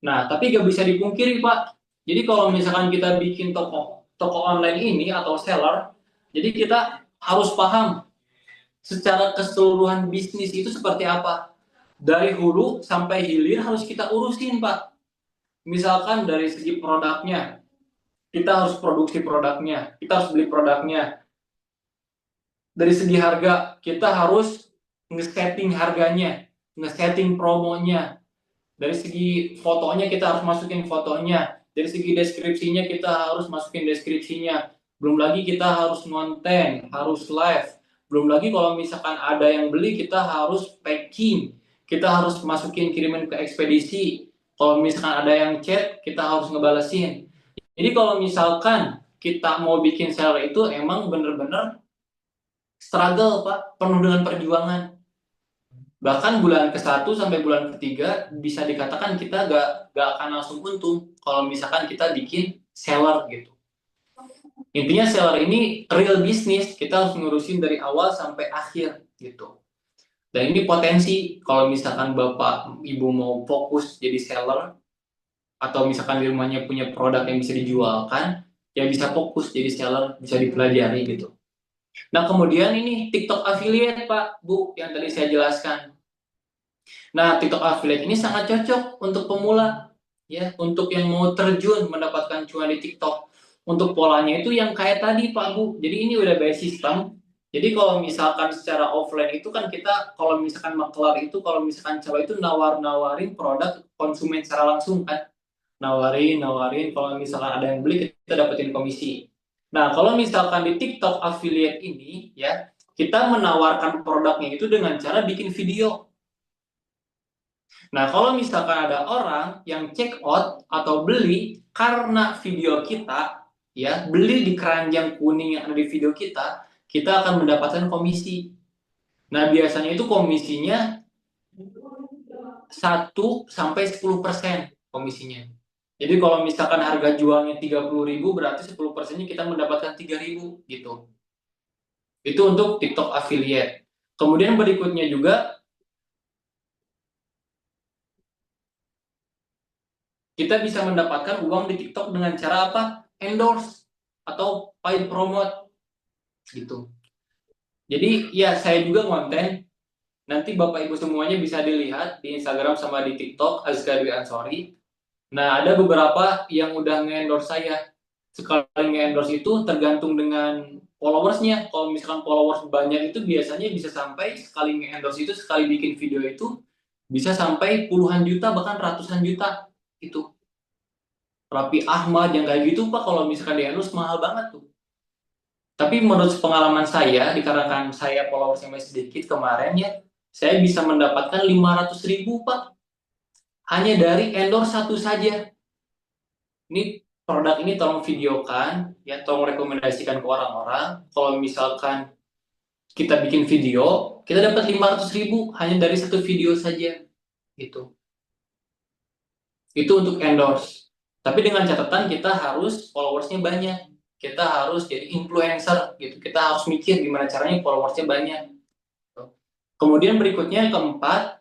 Nah, tapi gak bisa dipungkiri, Pak. Jadi kalau misalkan kita bikin toko online ini atau seller, jadi kita harus paham secara keseluruhan bisnis itu seperti apa. Dari hulu sampai hilir harus kita urusin, Pak. Misalkan dari segi produknya, kita harus produksi produknya, kita harus beli produknya. Dari segi harga, kita harus nge-setting harganya, nge-setting promonya. Dari segi fotonya, kita harus masukin fotonya. Dari segi deskripsinya, kita harus masukin deskripsinya. Belum lagi kita harus konten, harus live. Belum lagi kalau misalkan ada yang beli, kita harus packing. Kita harus masukin kiriman ke ekspedisi. Kalau misalkan ada yang chat, kita harus ngebalesin. Jadi kalau misalkan kita mau bikin seller itu emang bener-bener struggle, Pak, penuh dengan perjuangan. Bahkan bulan ke-1 sampai bulan ke-3 bisa dikatakan kita gak akan langsung untung kalau misalkan kita bikin seller gitu. Intinya seller ini real bisnis, kita harus ngurusin dari awal sampai akhir gitu. Dan ini potensi kalau misalkan Bapak Ibu mau fokus jadi seller atau misalkan di rumahnya punya produk yang bisa dijualkan, ya bisa fokus jadi seller, bisa dipelajari gitu. Nah, kemudian ini TikTok affiliate, Pak, Bu, yang tadi saya jelaskan. Nah, TikTok affiliate ini sangat cocok untuk pemula, ya, untuk yang mau terjun mendapatkan cuan di TikTok. Untuk polanya itu yang kayak tadi, Pak, Bu. Jadi ini udah by system. Jadi kalau misalkan secara offline itu kan kita, kalau misalkan maklar itu, kalau misalkan cewek itu nawarin produk konsumen secara langsung kan. Nawarin, kalau misalkan ada yang beli kita dapetin komisi. Nah, kalau misalkan di TikTok affiliate ini ya, kita menawarkan produknya itu dengan cara bikin video. Nah, kalau misalkan ada orang yang check out atau beli karena video kita, ya, beli di keranjang kuning yang ada di video kita akan mendapatkan komisi. Nah, biasanya itu komisinya 1-10% komisinya. Jadi kalau misalkan harga jualnya 30.000, berarti 10%-nya kita mendapatkan 3.000 gitu. Itu untuk TikTok affiliate. Kemudian berikutnya juga kita bisa mendapatkan uang di TikTok dengan cara apa? Endorse atau paid promote gitu. Jadi ya saya juga konten. Nanti Bapak Ibu semuanya bisa dilihat di Instagram sama di TikTok Azka Dwi Ansori. Nah, ada beberapa yang udah nge-endorse saya. Sekali nge-endorse itu tergantung dengan followersnya. Kalau misalkan followers banyak itu biasanya bisa sampai sekali nge-endorse itu, sekali bikin video itu bisa sampai puluhan juta bahkan ratusan juta itu. Raffi Ahmad yang kayak gitu, Pak, kalau misalkan di-endorse mahal banget tuh. Tapi menurut pengalaman saya, dikarenakan saya followersnya masih sedikit kemarin ya, saya bisa mendapatkan 500.000, Pak. Hanya dari endorse satu saja. Ini produk ini tolong videokan, ya, tolong rekomendasikan ke orang-orang. Kalau misalkan kita bikin video, kita dapat 500.000 hanya dari satu video saja, gitu. Itu untuk endorse. Tapi dengan catatan kita harus followersnya banyak. Kita harus jadi influencer, gitu. Kita harus mikir gimana caranya followersnya banyak. Kemudian berikutnya yang keempat,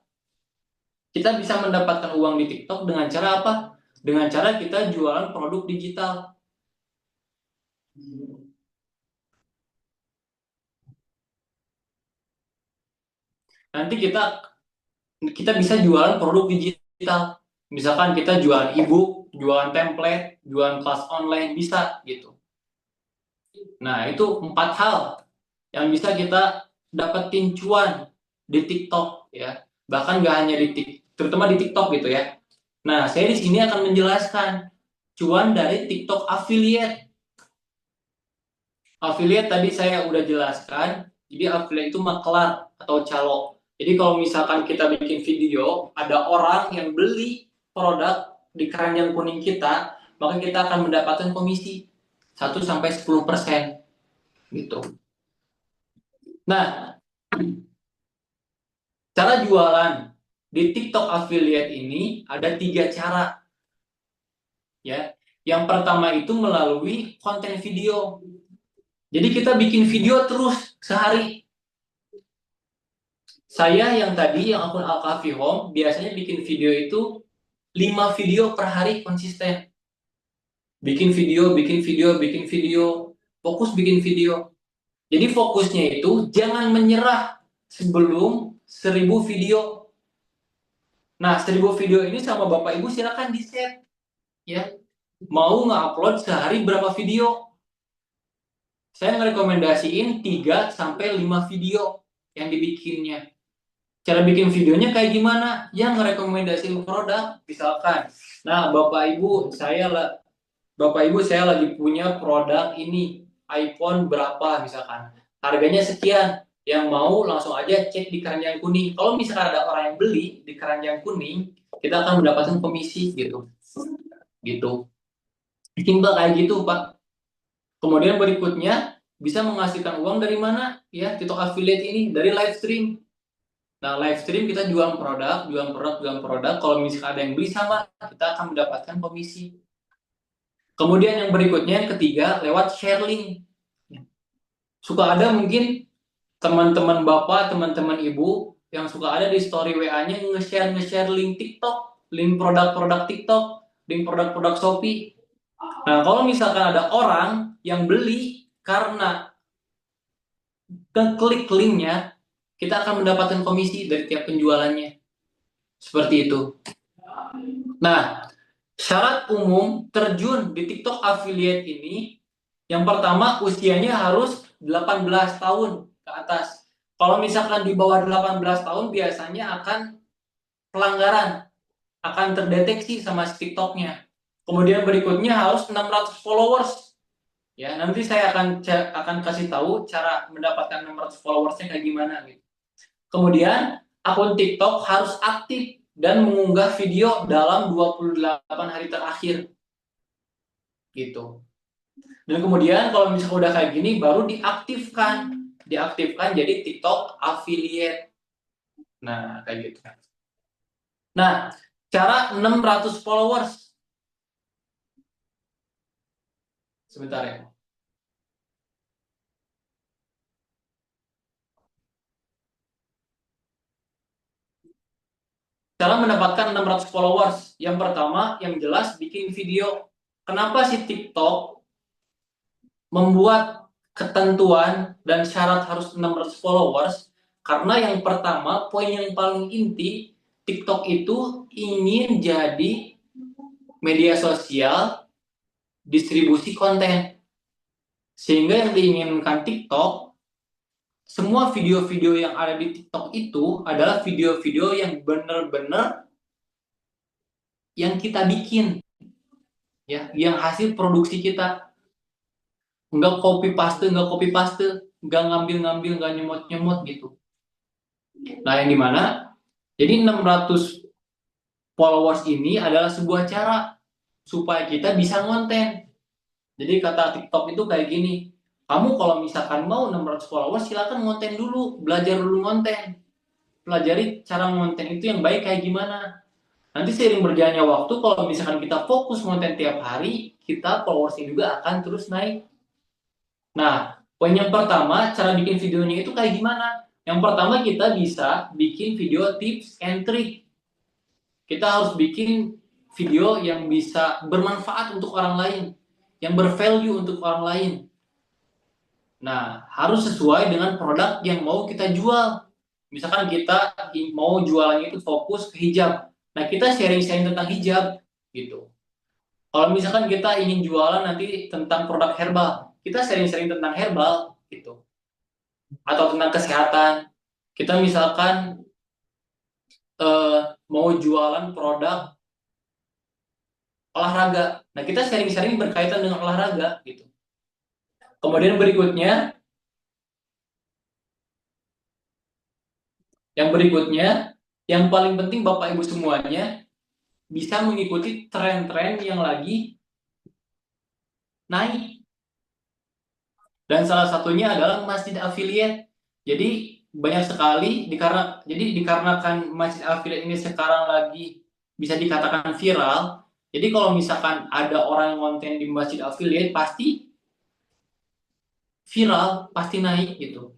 kita bisa mendapatkan uang di TikTok dengan cara apa? Dengan cara kita jualan produk digital. Nanti kita bisa jualan produk digital. Misalkan kita jualan e-book, jualan template, jualan kelas online, bisa gitu. Nah, itu 4 hal yang bisa kita dapetin cuan di TikTok ya. Bahkan gak hanya di terutama di TikTok gitu ya. Nah, saya di sini akan menjelaskan cuan dari TikTok affiliate. Affiliate tadi saya udah jelaskan, jadi affiliate itu maklar atau calo. Jadi kalau misalkan kita bikin video, ada orang yang beli produk di keranjang kuning kita, maka kita akan mendapatkan komisi 1-10% gitu. Nah, cara jualan di TikTok affiliate ini ada 3 cara. Ya, yang pertama itu melalui konten video. Jadi kita bikin video terus sehari. Saya yang tadi yang akun Al-Kahfi Home biasanya bikin video itu 5 video per hari konsisten. Bikin video, fokus bikin video. Jadi fokusnya itu jangan menyerah sebelum 1000 video. Nah, 1000 video ini sama Bapak Ibu silakan di-set. Ya. Mau nge-upload sehari berapa video? Saya ngerekomendasiin 3-5 video yang dibikinnya. Cara bikin videonya kayak gimana? Yang ngerekomendasiin produk, misalkan. Nah, Bapak Ibu saya lagi punya produk ini, iPhone berapa misalkan. Harganya sekian. Yang mau langsung aja cek di keranjang kuning. Kalau misalkan ada orang yang beli di keranjang kuning, kita akan mendapatkan komisi gitu. Gitu. Simpel kayak gitu, Pak. Kemudian berikutnya bisa menghasilkan uang dari mana? Ya, TikTok affiliate ini dari live stream. Nah, live stream kita jual produk. Kalau misalkan ada yang beli sama, kita akan mendapatkan komisi. Kemudian yang berikutnya, yang ketiga, lewat share link. Suka ada mungkin teman-teman Bapak, teman-teman Ibu, yang suka ada di story WA-nya nge-share link TikTok, link produk-produk TikTok, link produk-produk Shopee. Nah, kalau misalkan ada orang yang beli karena klik linknya, kita akan mendapatkan komisi dari tiap penjualannya. Seperti itu. Nah, syarat umum terjun di TikTok affiliate ini, yang pertama usianya harus 18 tahun ke atas. Kalau misalkan di bawah 18 tahun biasanya akan pelanggaran, akan terdeteksi sama TikToknya. Kemudian berikutnya harus 600 followers. Ya, nanti saya akan kasih tahu cara mendapatkan 600 followersnya kayak gimana gitu. Kemudian akun TikTok harus aktif dan mengunggah video dalam 28 hari terakhir. Gitu. Dan kemudian kalau misalnya udah kayak gini baru diaktifkan jadi TikTok affiliate. Nah, kayak gitu. Nah, cara 600 followers. Sebentar ya. Cara mendapatkan 600 followers. Yang pertama, yang jelas bikin video. Kenapa sih TikTok membuat ketentuan dan syarat harus 600 followers? Karena yang pertama, poin yang paling inti, TikTok itu ingin jadi media sosial distribusi konten. Sehingga yang diinginkan TikTok, semua video-video yang ada di TikTok itu adalah video-video yang benar-benar yang kita bikin, ya, yang hasil produksi kita, nggak copy paste, nggak ngambil, nggak nyemot gitu. Nah, yang dimana, jadi 600 followers ini adalah sebuah cara supaya kita bisa ngonten. Jadi kata TikTok itu kayak gini, kamu kalau misalkan mau 600 followers silakan ngonten dulu, belajar dulu ngonten. Pelajari cara ngonten itu yang baik kayak gimana. Nanti seiring berjalannya waktu, kalau misalkan kita fokus ngonten tiap hari, kita followersnya juga akan terus naik. Nah, poin yang pertama, cara bikin videonya itu kayak gimana? Yang pertama kita bisa bikin video tips and trick. Kita harus bikin video yang bisa bermanfaat untuk orang lain, yang bervalue untuk orang lain. Nah, harus sesuai dengan produk yang mau kita jual. Misalkan kita mau jualannya itu fokus ke hijab. Nah, kita sharing-sharing tentang hijab gitu. Kalau misalkan kita ingin jualan nanti tentang produk herbal, kita sharing-sharing tentang herbal gitu. Atau tentang kesehatan. Kita misalkan mau jualan produk olahraga. Nah, kita sharing-sharing berkaitan dengan olahraga gitu. Kemudian berikutnya, yang paling penting Bapak Ibu semuanya bisa mengikuti tren-tren yang lagi naik. Dan salah satunya adalah masjid affiliate. Jadi banyak sekali dikarenakan masjid affiliate ini sekarang lagi bisa dikatakan viral. Jadi kalau misalkan ada orang yang konten di masjid affiliate pasti viral, pasti naik gitu.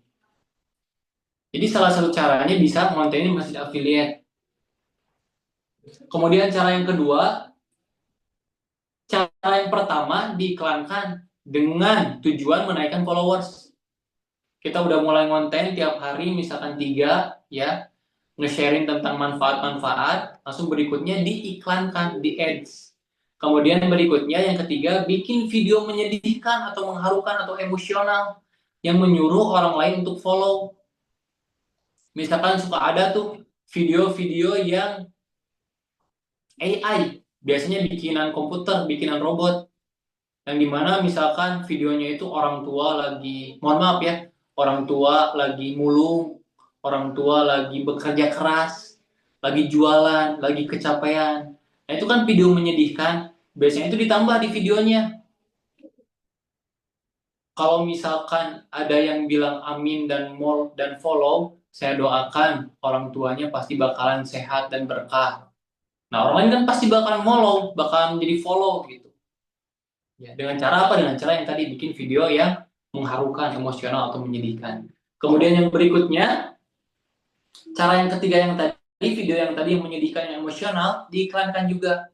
Jadi salah satu caranya bisa ngontenin masjid affiliate. Kemudian cara yang pertama diiklankan dengan tujuan menaikkan followers. Kita udah mulai ngonten tiap hari misalkan 3 ya, nge-sharing tentang manfaat-manfaat, langsung berikutnya diiklankan di ads. Kemudian berikutnya yang ketiga, bikin video menyedihkan atau mengharukan atau emosional yang menyuruh orang lain untuk follow. Misalkan suka ada tuh video-video yang AI, biasanya bikinan komputer, bikinan robot, yang dimana misalkan videonya itu orang tua lagi, mohon maaf ya, orang tua lagi mulung, orang tua lagi bekerja keras, lagi jualan, lagi kecapean. Nah itu kan video menyedihkan, biasanya itu ditambah di videonya. Kalau misalkan ada yang bilang amin dan follow, saya doakan orang tuanya pasti bakalan sehat dan berkah. Nah orang lain kan pasti bakalan bakalan jadi follow gitu. Ya, dengan cara apa? Dengan cara yang tadi bikin video yang mengharukan, emosional atau menyedihkan. Kemudian yang berikutnya, cara yang ketiga yang tadi, video yang tadi yang menyedihkan, yang emosional, diiklankan juga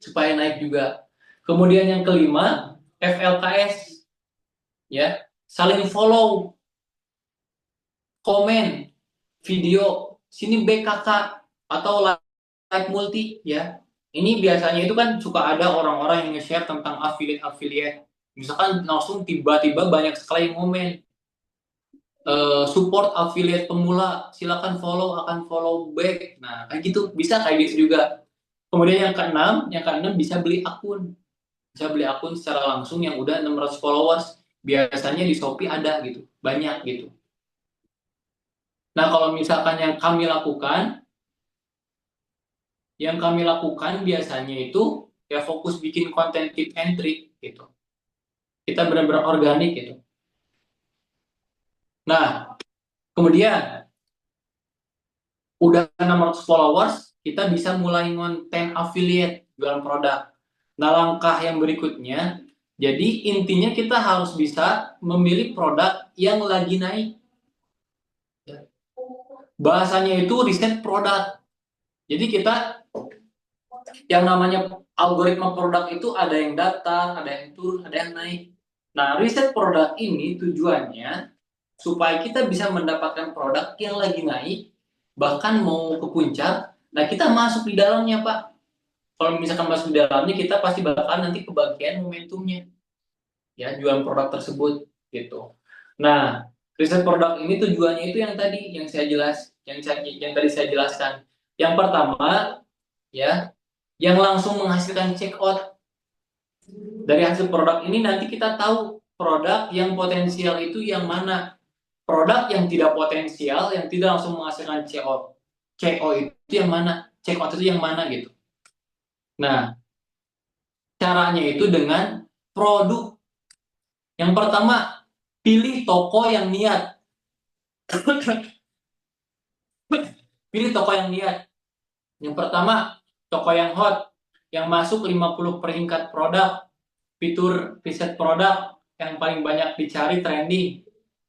supaya naik juga. Kemudian yang kelima, FLKS, ya, saling follow, komen, video, sini BKK atau like multi, ya. Ini biasanya itu kan suka ada orang-orang yang nge-share tentang affiliate. Misalkan langsung tiba-tiba banyak sekali komen. Support affiliate pemula, silakan akan follow back. Nah, kayak gitu, bisa kayak gitu juga. Kemudian yang keenam bisa beli akun. Bisa beli akun secara langsung yang udah 600 followers. Biasanya di Shopee ada gitu, banyak gitu. Nah, kalau misalkan yang kami lakukan biasanya itu ya fokus bikin konten tip and trick gitu. Kita benar-benar organik gitu. Nah, kemudian udah 600 followers, kita bisa mulai ngonten affiliate jualan produk. Nah, langkah yang berikutnya, jadi intinya kita harus bisa memilih produk yang lagi naik. Bahasanya itu riset produk. Jadi kita yang namanya algoritma produk itu ada yang datar, ada yang turun, ada yang naik. Nah, riset produk ini tujuannya supaya kita bisa mendapatkan produk yang lagi naik, bahkan mau ke puncak. Nah, kita masuk di dalamnya, Pak. Kalau misalkan masuk di dalamnya, kita pasti bakal nanti kebagian momentumnya. Ya, jualan produk tersebut gitu. Nah, riset produk ini tujuannya itu yang tadi yang tadi saya jelaskan. Yang pertama, ya, yang langsung menghasilkan check out. Dari hasil produk ini nanti kita tahu produk yang potensial itu yang mana. Produk yang tidak potensial, yang tidak langsung menghasilkan CO itu yang mana? Check out itu yang mana gitu. Nah, caranya itu dengan produk. Yang pertama, pilih toko yang niat. Pilih toko yang niat. Yang pertama, toko yang hot, yang masuk 50 peringkat produk, fitur riset produk yang paling banyak dicari trending.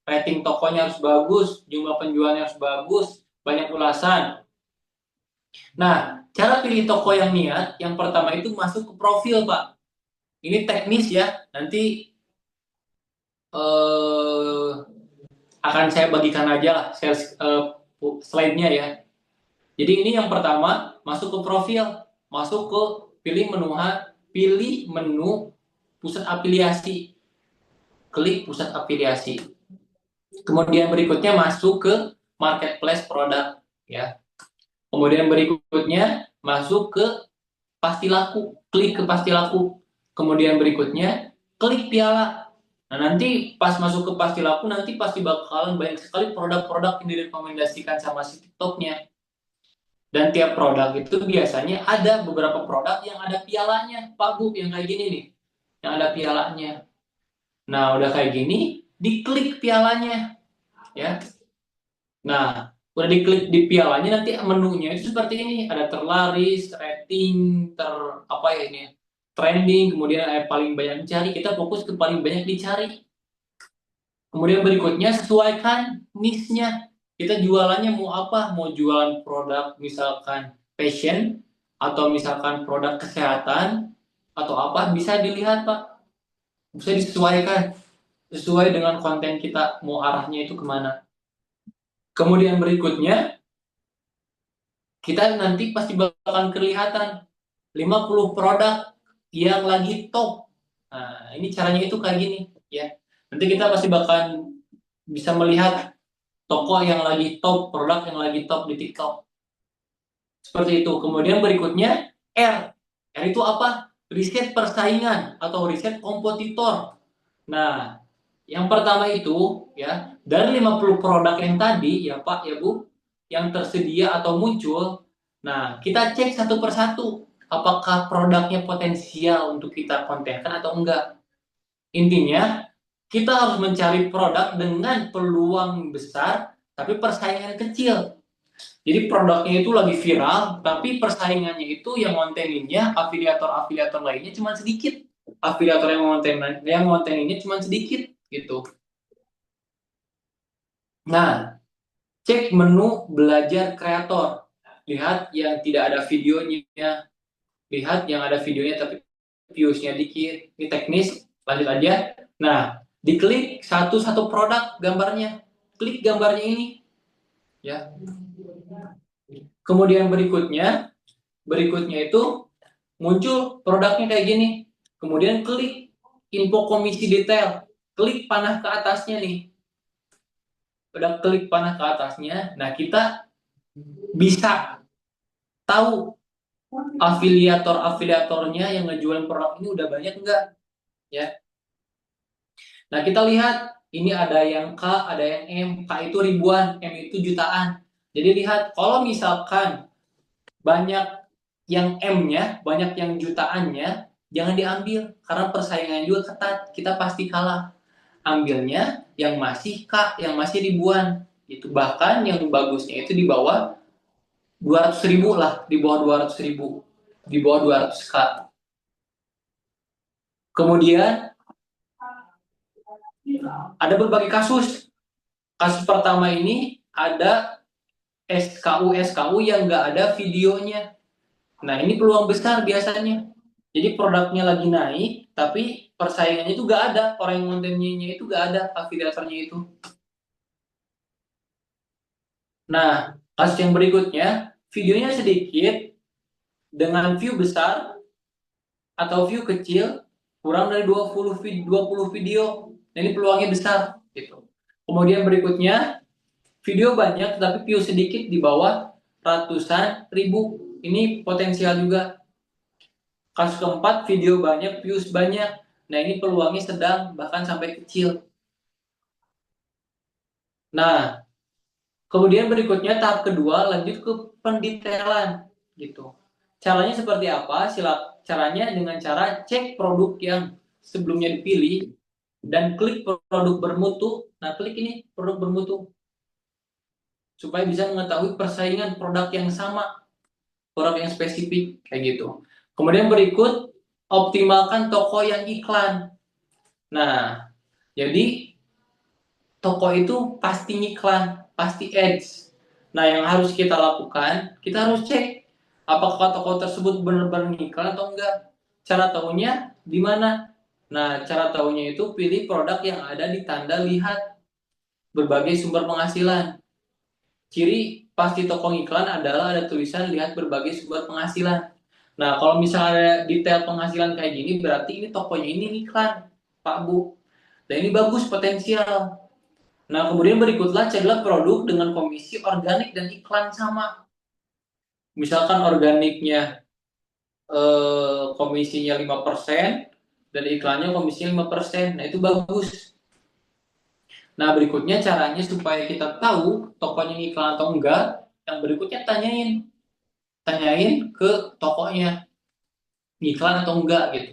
Rating tokonya harus bagus, jumlah penjualnya harus bagus, banyak ulasan. Nah, cara pilih toko yang niat, yang pertama itu masuk ke profil, Pak. Ini teknis ya, nanti akan saya bagikan aja lah slide-nya ya. Jadi ini yang pertama, masuk ke profil, masuk ke pilih menu pusat afiliasi. Klik pusat afiliasi. Kemudian berikutnya masuk ke marketplace produk ya. Kemudian berikutnya masuk ke pasti laku, klik ke pasti laku. Kemudian berikutnya klik piala. Nah, nanti pas masuk ke pasti laku nanti pasti bakalan banyak sekali produk-produk yang direkomendasikan sama si TikToknya. Dan tiap produk itu biasanya ada beberapa produk yang ada pialanya, Pak Bu, yang kayak gini nih, yang ada pialanya. Nah, udah kayak gini, diklik pialanya, ya. Nah, udah diklik di pialanya nanti menunya itu seperti ini, ada terlaris, rating, apa ya ini, trending, kemudian ada paling banyak dicari. Kita fokus ke paling banyak dicari. Kemudian berikutnya sesuaikan niche-nya. Kita jualannya mau apa? Mau jualan produk misalkan fashion atau misalkan produk kesehatan atau apa, bisa dilihat Pak. Bisa disesuaikan sesuai dengan konten kita mau arahnya itu kemana. Kemudian berikutnya kita nanti pasti bakalan kelihatan 50 produk yang lagi top. Nah, ini caranya itu kayak gini ya. Nanti kita pasti bakalan bisa melihat toko yang lagi top, produk yang lagi top di TikTok. Seperti itu. Kemudian berikutnya R. R itu apa? Riset persaingan atau riset kompetitor. Nah, yang pertama itu ya, dari 50 produk yang tadi ya Pak, ya Bu, yang tersedia atau muncul. Nah, kita cek satu persatu apakah produknya potensial untuk kita kontenkan atau enggak. Intinya, kita harus mencari produk dengan peluang besar tapi persaingan kecil. Jadi produknya itu lagi viral, tapi persaingannya itu yang ngonteninnya afiliator-afiliator lainnya cuma sedikit. Afiliator yang ngonteninnya cuma sedikit gitu. Nah, cek menu belajar kreator. Lihat yang tidak ada videonya, lihat yang ada videonya tapi viewsnya dikit. Ini teknis, lanjut aja. Nah, diklik satu-satu produk gambarnya. Klik gambarnya ini, ya. Kemudian berikutnya itu muncul produknya kayak gini. Kemudian klik info komisi detail. Klik panah ke atasnya nih. Udah klik panah ke atasnya. Nah, kita bisa tahu afiliatornya yang ngejual produk ini udah banyak enggak, ya. Nah, kita lihat ini ada yang K, ada yang M. K itu ribuan, M itu jutaan. Jadi lihat kalau misalkan banyak yang M-nya, banyak yang jutaannya, jangan diambil karena persaingannya juga ketat. Kita pasti kalah. Ambilnya yang masih K, yang masih ribuan. Itu bahkan yang bagusnya itu di bawah 200.000 lah, di bawah 200.000, di bawah 200K. Kemudian ada berbagai kasus. Kasus pertama ini ada SKU yang nggak ada videonya. Nah, ini peluang besar biasanya. Jadi produknya lagi naik, tapi persaingannya itu nggak ada. Orang yang kontennya itu nggak ada, afiliatornya itu. Nah, kasus yang berikutnya, videonya sedikit, dengan view besar, atau view kecil, kurang dari 20 video. Nah, ini peluangnya besar. Gitu. Kemudian berikutnya, video banyak, tapi view sedikit di bawah ratusan ribu. Ini potensial juga. Kasus keempat, video banyak, views banyak. Nah, ini peluangnya sedang, bahkan sampai kecil. Nah, kemudian berikutnya tahap kedua, lanjut ke pendetailan. Gitu. Caranya seperti apa? Caranya dengan cara cek produk yang sebelumnya dipilih, dan klik produk bermutu. Nah, klik ini, produk bermutu. Supaya bisa mengetahui persaingan produk yang sama, produk yang spesifik, kayak gitu. Kemudian berikut, optimalkan toko yang iklan. Nah, jadi toko itu pasti iklan, pasti ads. Nah, yang harus kita lakukan, kita harus cek apakah toko tersebut benar-benar iklan atau enggak. Cara tahunya di mana? Nah, cara tahunya itu pilih produk yang ada di tanda lihat berbagai sumber penghasilan. Ciri pasti toko iklan adalah ada tulisan lihat berbagai sumber penghasilan. Nah, kalau misalnya ada detail penghasilan kayak gini, berarti ini tokonya ini iklan, Pak Bu. Dan ini bagus, potensial. Nah, kemudian berikutlah ceklah produk dengan komisi organik dan iklan sama. Misalkan organiknya komisinya 5% dan iklannya komisinya 5%. Nah, itu bagus. Nah, berikutnya caranya supaya kita tahu tokonya iklan atau enggak, yang berikutnya tanyain ke tokonya iklan atau enggak gitu.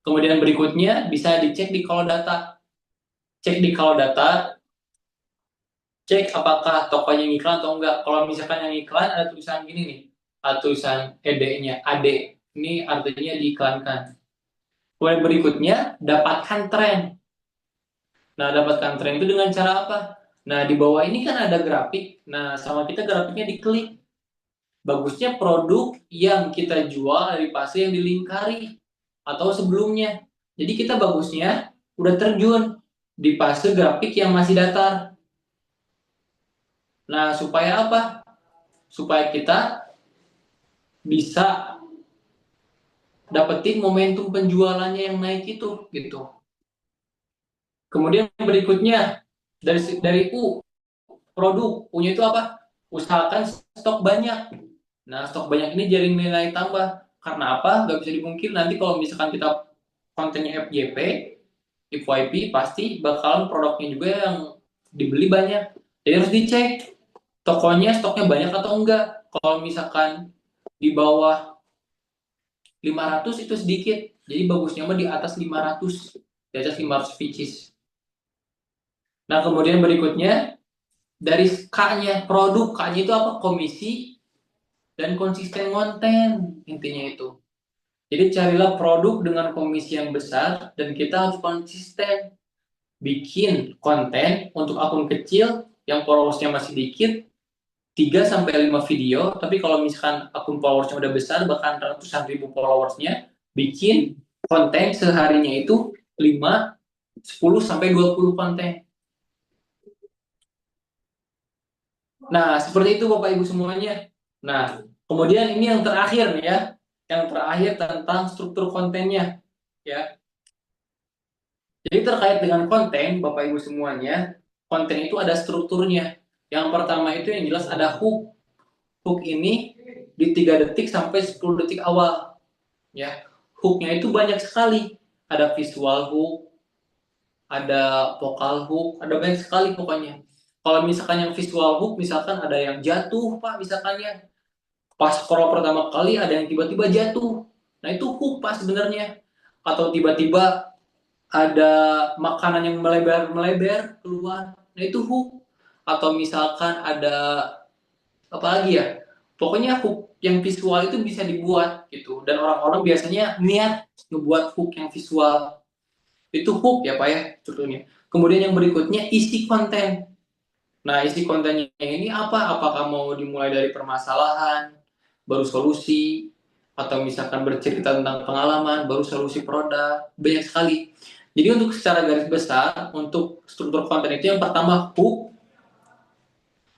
Kemudian berikutnya bisa dicek di kolom data. Cek di kolom data, cek apakah tokonya yang iklan atau enggak. Kalau misalkan yang iklan ada tulisan gini nih, ada tulisan ED-nya, AD. Ini artinya diiklankan. Kemudian berikutnya, dapatkan tren. Nah, dapatkan tren itu dengan cara apa? Nah, di bawah ini kan ada grafik. Nah, sama kita grafiknya diklik. Bagusnya produk yang kita jual dari fase yang dilingkari atau sebelumnya. Jadi kita bagusnya udah terjun di fase grafik yang masih datar. Nah, supaya apa? Supaya kita bisa dapetin momentum penjualannya yang naik itu gitu. Kemudian berikutnya dari U, produk. U-nya itu apa? Usahakan stok banyak. Nah, stok banyak ini jadi nilai tambah. Karena apa? Gak bisa dipungkir nanti kalau misalkan kita kontennya FYP, FYP pasti bakalan produknya juga yang dibeli banyak. Jadi harus dicek tokonya stoknya banyak atau enggak. Kalau misalkan di bawah 500 itu sedikit. Jadi bagusnya mah di atas 500. Di atas 500 pieces. Nah, kemudian berikutnya dari K-nya produk. K-nya itu apa? Komisi dan konsisten konten. Intinya itu. Jadi carilah produk dengan komisi yang besar dan kita harus konsisten bikin konten untuk akun kecil yang followersnya masih dikit 3 sampai 5 video, tapi kalau misalkan akun followersnya udah besar bahkan ratusan ribu followersnya, bikin konten seharinya itu 5, 10 sampai 20 konten. Nah, seperti itu Bapak Ibu semuanya. Nah, kemudian ini yang terakhir nih ya. Yang terakhir tentang struktur kontennya ya. Jadi terkait dengan konten, Bapak Ibu semuanya, konten itu ada strukturnya. Yang pertama itu yang jelas ada hook. Hook ini di 3 detik sampai 10 detik awal. Ya, hooknya itu banyak sekali. Ada visual hook, ada vokal hook, ada banyak sekali pokoknya. Kalau misalkan yang visual hook, misalkan ada yang jatuh, Pak, misalkannya. Pas scroll pertama kali ada yang tiba-tiba jatuh. Nah, itu hook, Pak, sebenarnya. Atau tiba-tiba ada makanan yang melebar keluar, nah itu hook. Atau misalkan ada apa lagi ya, pokoknya hook yang visual itu bisa dibuat gitu, dan orang-orang biasanya niat ngebuat hook yang visual, itu hook ya Pak ya contohnya. Kemudian yang berikutnya isi konten. Nah, isi kontennya ini apa? Apakah mau dimulai dari permasalahan baru solusi, atau misalkan bercerita tentang pengalaman baru solusi produk, banyak sekali. Jadi untuk secara garis besar untuk struktur konten itu yang pertama hook,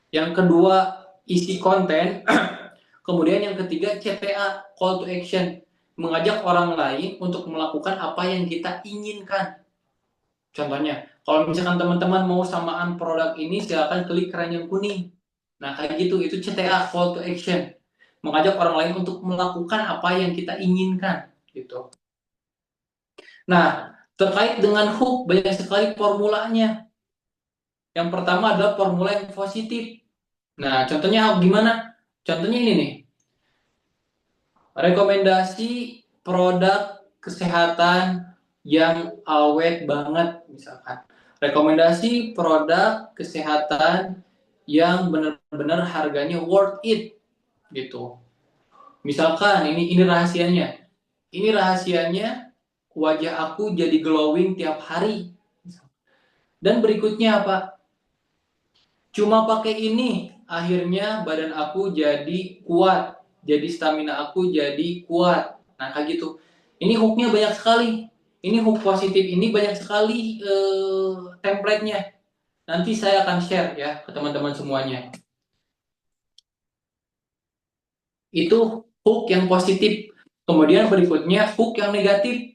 yang kedua isi konten, kemudian yang ketiga CTA, call to action, mengajak orang lain untuk melakukan apa yang kita inginkan. Contohnya, kalau misalkan teman-teman mau samaan produk ini, silakan klik keranjang kuning. Nah, kayak gitu, itu CTA, call to action. Mengajak orang lain untuk melakukan apa yang kita inginkan, gitu. Nah, terkait dengan hook, banyak sekali formulanya. Yang pertama adalah formula yang positif. Nah, contohnya gimana? Contohnya ini nih. Rekomendasi produk kesehatan yang awet banget, misalkan. Rekomendasi produk kesehatan yang benar-benar harganya worth it, gitu. Misalkan ini rahasianya. Ini rahasianya wajah aku jadi glowing tiap hari. Dan berikutnya apa? Cuma pakai ini akhirnya badan aku jadi kuat, jadi stamina aku jadi kuat. Nah, kayak gitu. Ini hooknya banyak sekali. Ini hook positif ini banyak sekali template-nya. Nanti saya akan share ya ke teman-teman semuanya. Itu hook yang positif. Kemudian berikutnya hook yang negatif.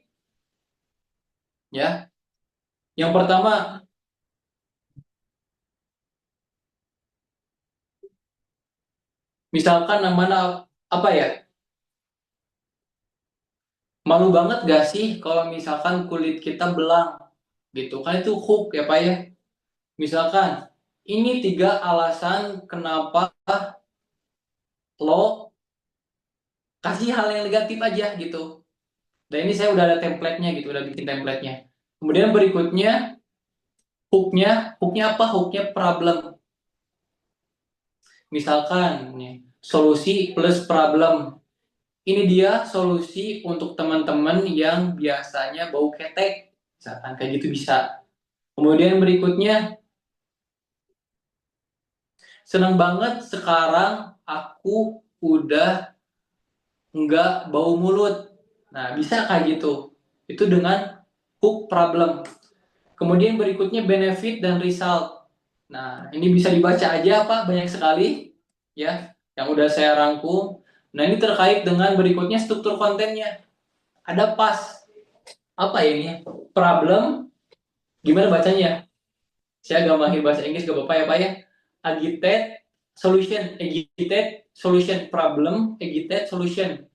Ya. Yang pertama, Misalkan namanya apa ya? Malu banget gak sih kalau misalkan kulit kita belang gitu kan, itu hook ya Pak ya. Misalkan ini 3 alasan kenapa lo kasih hal yang negatif aja gitu. Dan ini saya udah ada template-nya gitu, udah bikin template-nya. Kemudian berikutnya hook-nya apa? Hook-nya problem. Misalkan nih, solusi plus problem. Ini dia solusi untuk teman-teman yang biasanya bau ketek. Misalkan kayak gitu bisa. Kemudian berikutnya, senang banget sekarang aku udah nggak bau mulut. Nah, bisa kayak gitu. Itu dengan hook problem. Kemudian berikutnya benefit dan result. Nah, ini bisa dibaca aja Pak, banyak sekali ya yang udah saya rangkum. Nah, ini terkait dengan berikutnya struktur kontennya. Ada pas apa ya ini? Problem, gimana bacanya? Saya agak mahir bahasa Inggris gak apa-apa ya Pak ya. Agitate, solution, problem, agitate, solution.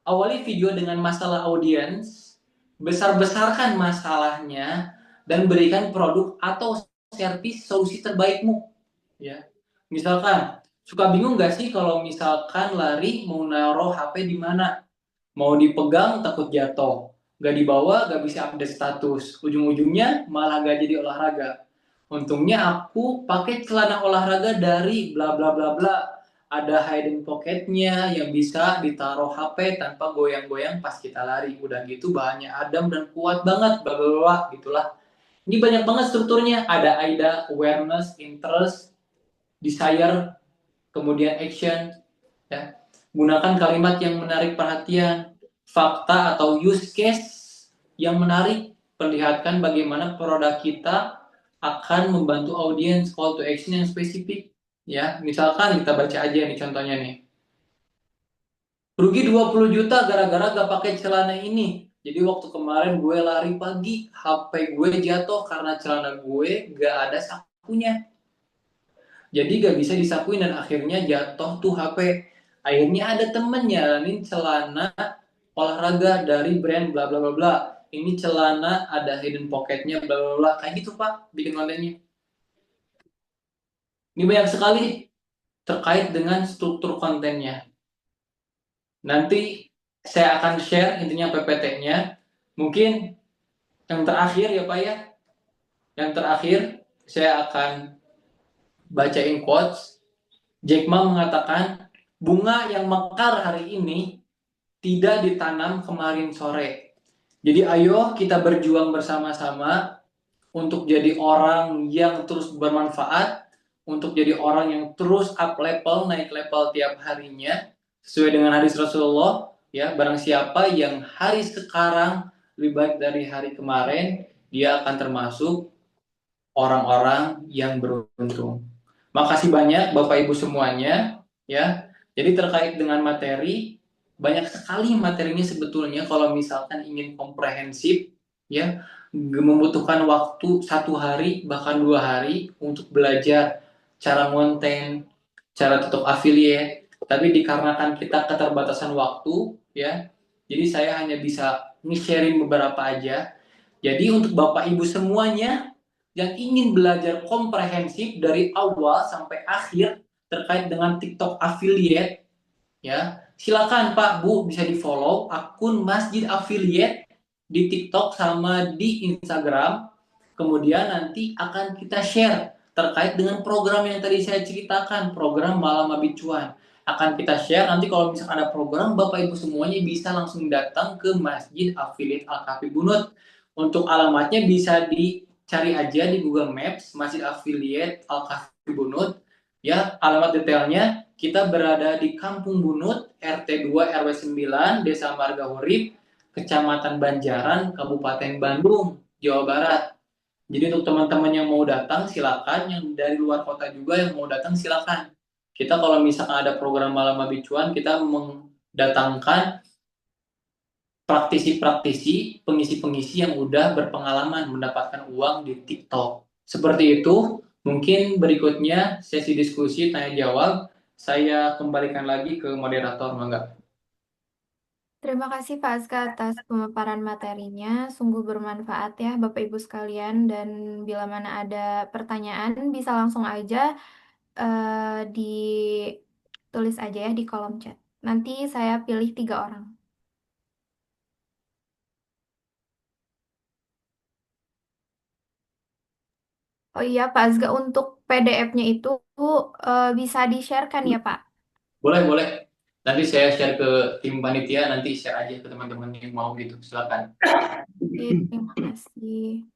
Awali video dengan masalah audiens, besar-besarkan masalahnya, dan berikan produk atau servis solusi terbaikmu. Ya, misalkan suka bingung nggak sih kalau misalkan lari mau naruh HP di mana? Mau dipegang takut jatuh, nggak dibawa nggak bisa update status, ujung-ujungnya malah nggak jadi olahraga. Untungnya aku pakai celana olahraga dari bla bla bla bla. Ada hidden pocketnya yang bisa ditaruh HP tanpa goyang-goyang pas kita lari. Udah gitu bahannya adem dan kuat banget, bla bla bla gitulah. Ini banyak banget strukturnya. Ada AIDA, awareness, interest, desire, kemudian action. Ya. Gunakan kalimat yang menarik perhatian, fakta atau use case yang menarik. Perlihatkan bagaimana produk kita akan membantu audiens, call to action yang spesifik. Ya, misalkan kita baca aja nih contohnya nih. Rugi 20 juta gara-gara gak pakai celana ini. Jadi waktu kemarin gue lari pagi, HP gue jatuh karena celana gue gak ada sakunya. Jadi gak bisa disakuin dan akhirnya jatuh tuh HP. Akhirnya ada temen nyaranin celana olahraga dari brand bla bla bla bla. Ini celana ada hidden pocketnya bla bla bla. Kayak gitu Pak bikin kontennya. Ini banyak sekali terkait dengan struktur kontennya. Nanti saya akan share intinya PPT-nya. Mungkin yang terakhir ya Pak ya. Yang terakhir saya akan bacain quotes. Jack Ma mengatakan, bunga yang mekar hari ini tidak ditanam kemarin sore. Jadi ayo kita berjuang bersama-sama untuk jadi orang yang terus bermanfaat, untuk jadi orang yang terus up level, naik level tiap harinya, sesuai dengan hadis Rasulullah, ya, barang siapa yang hari sekarang lebih baik dari hari kemarin, dia akan termasuk orang-orang yang beruntung. Makasih banyak Bapak Ibu semuanya, ya. Jadi terkait dengan materi, banyak sekali materinya sebetulnya kalau misalkan ingin komprehensif, ya, membutuhkan waktu 1 hari bahkan 2 hari untuk belajar cara konten, cara tutup affiliate. Tapi dikarenakan kita keterbatasan waktu, ya, jadi saya hanya bisa nge-sharing beberapa aja. Jadi untuk Bapak Ibu semuanya yang ingin belajar komprehensif dari awal sampai akhir terkait dengan TikTok affiliate, ya, silakan Pak Bu bisa di follow akun Masjid Affiliate di TikTok sama di Instagram. Kemudian nanti akan kita share terkait dengan program yang tadi saya ceritakan, program Malam Abicuan. Akan kita share nanti kalau misalkan ada program, Bapak Ibu semuanya bisa langsung datang ke Masjid Affiliate Al-Kafi Bunut. Untuk alamatnya bisa dicari aja di Google Maps, Masjid Affiliate Al-Kafi Bunut. Ya, alamat detailnya kita berada di Kampung Bunut, RT 2 RW 9, Desa Marga Hurib, Kecamatan Banjaran, Kabupaten Bandung, Jawa Barat. Jadi untuk teman-teman yang mau datang silakan, yang dari luar kota juga yang mau datang silakan. Kita kalau misalkan ada program Malam Abicuan, kita mendatangkan praktisi-praktisi, pengisi-pengisi yang udah berpengalaman mendapatkan uang di TikTok. Seperti itu, mungkin berikutnya sesi diskusi tanya jawab. saya kembalikan lagi ke moderator, Mangga. Terima kasih Pak Azka atas pemaparan materinya. Sungguh bermanfaat ya Bapak Ibu sekalian. Dan bila mana ada pertanyaan bisa langsung aja ditulis aja ya di kolom chat. Nanti saya pilih 3 orang. Oh iya Pak Azga, untuk PDF-nya itu bisa di-sharekan ya Pak? Boleh, boleh. Nanti saya share ke tim panitia, nanti share aja ke teman-teman yang mau gitu. Silakan. Oke, terima kasih.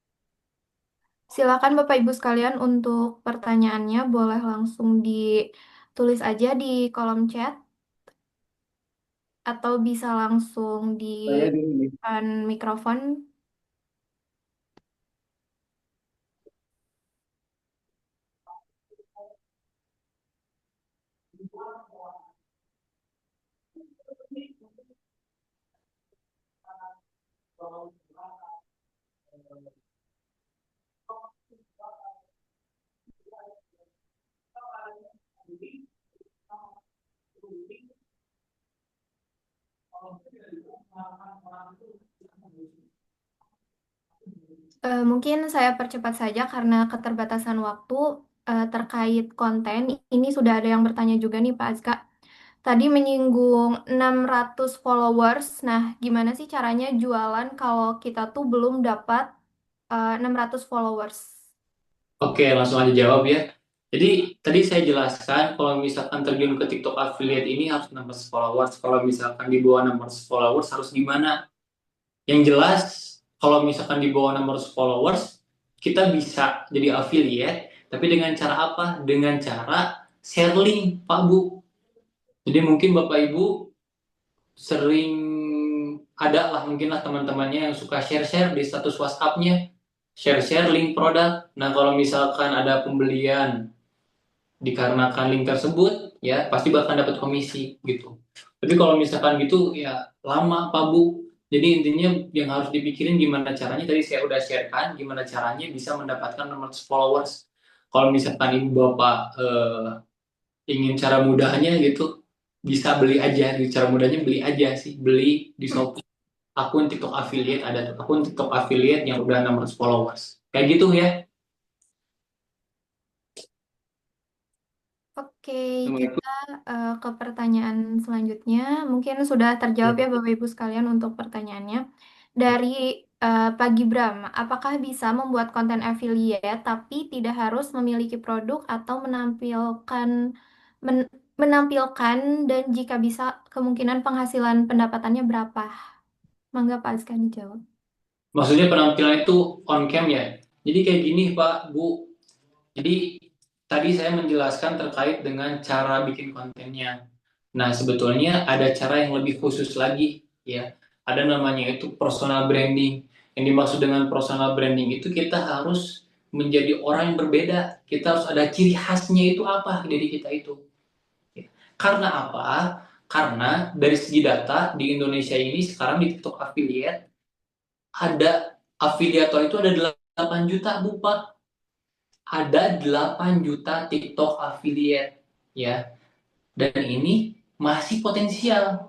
Silakan Bapak Ibu sekalian untuk pertanyaannya boleh langsung ditulis aja di kolom chat atau bisa langsung di Saya dulu. depan mikrofon. Mungkin saya percepat saja karena keterbatasan waktu terkait konten. Ini sudah ada yang bertanya juga nih Pak Azka. Tadi menyinggung 600 followers. Nah, gimana sih caranya jualan kalau kita tuh belum dapat 600 followers? Oke, langsung aja jawab ya. Jadi tadi saya jelaskan kalau misalkan terjun ke TikTok affiliate ini harus 600 followers. Kalau misalkan di bawah 600 followers harus gimana? Yang jelas kalau misalkan di bawah 600 followers kita bisa jadi affiliate, tapi dengan cara apa? Dengan cara share link, Pak Bu. Jadi mungkin Bapak Ibu sering ada lah mungkin lah teman-temannya yang suka share-share di status WhatsApp-nya, share-share link produk. Nah, kalau misalkan ada pembelian dikarenakan link tersebut, ya pasti bakal dapat komisi gitu. Tapi kalau misalkan gitu ya lama Pak Bu. Jadi intinya yang harus dipikirin gimana caranya, tadi saya udah sharekan gimana caranya bisa mendapatkan 600 followers. Kalau misalkan Ibu Bapak ingin cara mudahnya gitu, bisa beli aja. Di cara mudahnya beli aja sih, beli di Shopee. Akun TikTok affiliate, ada akun TikTok affiliate yang udah 600 followers. Kayak gitu ya. Oke, Assalamualaikum. kita ke pertanyaan selanjutnya. Mungkin sudah terjawab ya Bapak Ibu sekalian untuk pertanyaannya. Dari Pak Gibram, apakah bisa membuat konten affiliate tapi tidak harus memiliki produk atau menampilkan dan jika bisa kemungkinan penghasilan pendapatannya berapa? Mangga Pak Azka dijawab. Maksudnya penampilan itu on cam ya. Jadi kayak gini Pak, Bu. Jadi tadi saya menjelaskan terkait dengan cara bikin kontennya. Nah, sebetulnya ada cara yang lebih khusus lagi ya. Ada namanya itu personal branding. Yang dimaksud dengan personal branding itu kita harus menjadi orang yang berbeda. Kita harus ada ciri khasnya itu apa dari kita itu. Karena apa? Karena dari segi data di Indonesia ini sekarang di TikTok affiliate ada afiliator itu ada 8 juta Bu Pak. Ada 8 juta TikTok affiliate ya. Dan ini masih potensial.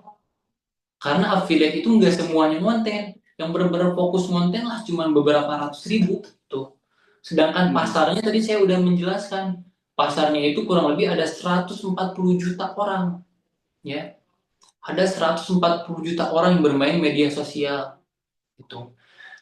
Karena affiliate itu nggak semuanya konten. Yang benar-benar fokus konten lah cuma beberapa ratus ribu tuh. Sedangkan pasarnya tadi saya udah menjelaskan. Pasarnya itu kurang lebih ada 140 juta orang ya. Ada 140 juta orang yang bermain media sosial itu.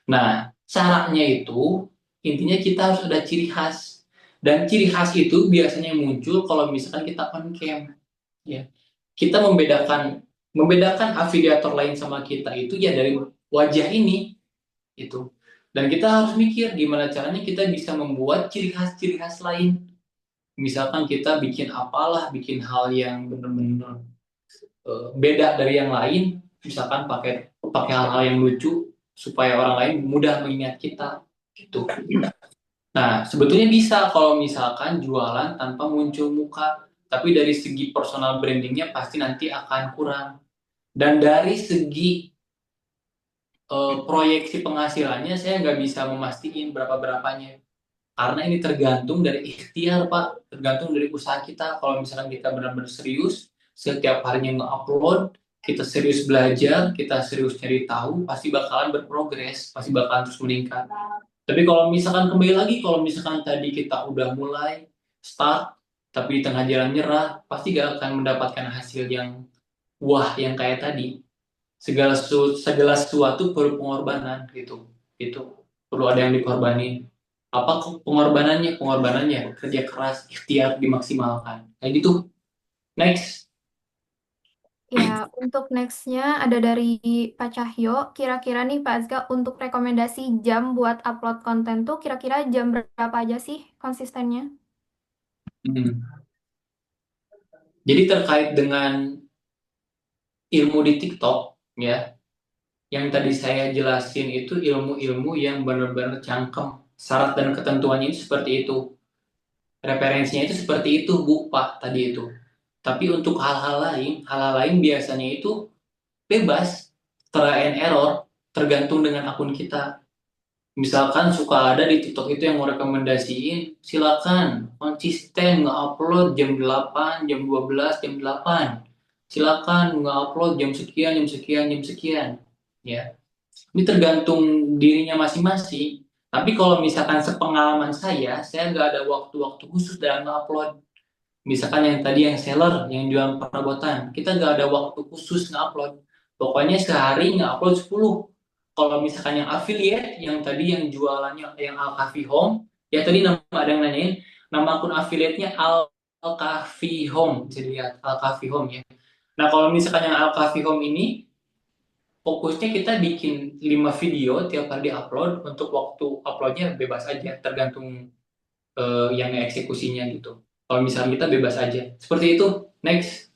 Nah, caranya itu intinya kita harus ada ciri khas. Dan ciri khas itu biasanya muncul kalau misalkan kita on cam. Ya. Kita membedakan afiliator lain sama kita itu ya dari wajah ini itu. Dan kita harus mikir gimana caranya kita bisa membuat ciri khas lain. Misalkan kita bikin apalah, bikin hal yang benar-benar beda dari yang lain, misalkan pakai pakai hal-hal yang lucu supaya orang lain mudah mengingat kita gitu. Nah, sebetulnya bisa kalau misalkan jualan tanpa muncul muka, tapi dari segi personal brandingnya pasti nanti akan kurang. Dan dari segi proyeksi penghasilannya saya nggak bisa memastikan berapa-berapanya. Karena ini tergantung dari ikhtiar, Pak. Tergantung dari usaha kita. Kalau misalkan kita benar-benar serius, setiap harinya nge-upload, kita serius belajar, kita serius cari tahu, pasti bakalan berprogres, pasti bakalan terus meningkat. Tapi kalau misalkan kembali lagi, kalau misalkan tadi kita udah mulai, start, tapi di tengah jalan nyerah, pasti gak akan mendapatkan hasil yang wah, yang kayak tadi. Segala sesuatu perlu pengorbanan gitu. Itu perlu ada yang dikorbanin. Apa pengorbanannya? Pengorbanannya kerja keras, ikhtiar dimaksimalkan. Kayak gitu. Next. Ya, untuk next-nya ada dari Pak Cahyo. Kira-kira nih Pak Azga, untuk rekomendasi jam buat upload konten tuh kira-kira jam berapa aja sih konsistennya? Hmm. Jadi terkait dengan ilmu di TikTok, ya, yang tadi saya jelasin itu ilmu-ilmu yang benar-benar cangkem. Syarat dan ketentuannya itu seperti itu. Referensinya itu seperti itu, Bu, Pak, tadi itu. Tapi untuk hal-hal lain biasanya itu bebas, try and error, tergantung dengan akun kita. Misalkan suka ada di TikTok itu yang mau rekomendasiin, silakan konsisten nge-upload jam 8, jam 12, jam 8. Silakan nge-upload jam sekian, jam sekian, jam sekian. Ya, ini tergantung dirinya masing-masing. Tapi kalau misalkan sepengalaman saya nggak ada waktu-waktu khusus dalam nge-upload. Misalkan yang tadi yang seller, yang jual perabotan, kita nggak ada waktu khusus nge-upload. Pokoknya sehari nge-upload 10. Kalau misalkan yang affiliate, yang tadi yang jualannya, yang Al-Kafi Home, ya tadi ada yang nanyain, nama akun affiliate-nya Al-Kafi Home, bisa dilihat Al-Kafi Home ya. Nah kalau misalkan yang Al-Kafi Home ini, fokusnya kita bikin 5 video tiap hari di-upload, untuk waktu uploadnya bebas aja, tergantung yang eksekusinya gitu. Kalau misalnya kita bebas aja. Seperti itu. Next.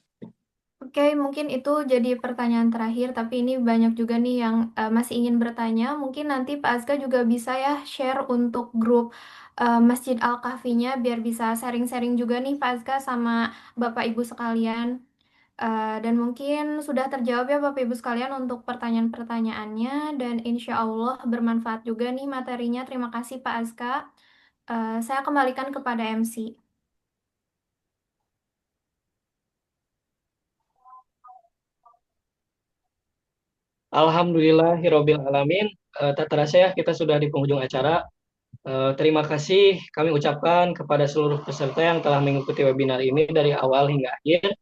Oke, mungkin itu jadi pertanyaan terakhir, tapi ini banyak juga nih yang masih ingin bertanya. Mungkin nanti Pak Azka juga bisa ya share untuk grup Masjid Al-Kahfinya biar bisa sharing-sharing juga nih Pak Azka sama Bapak Ibu sekalian. Dan mungkin sudah terjawab ya Bapak Ibu sekalian untuk pertanyaan-pertanyaannya dan insya Allah bermanfaat juga nih materinya. Terima kasih Pak Azka. Saya kembalikan kepada MC. Alhamdulillahirobbil alamin. Tak terasa ya kita sudah di penghujung acara. Terima kasih kami ucapkan kepada seluruh peserta yang telah mengikuti webinar ini dari awal hingga akhir.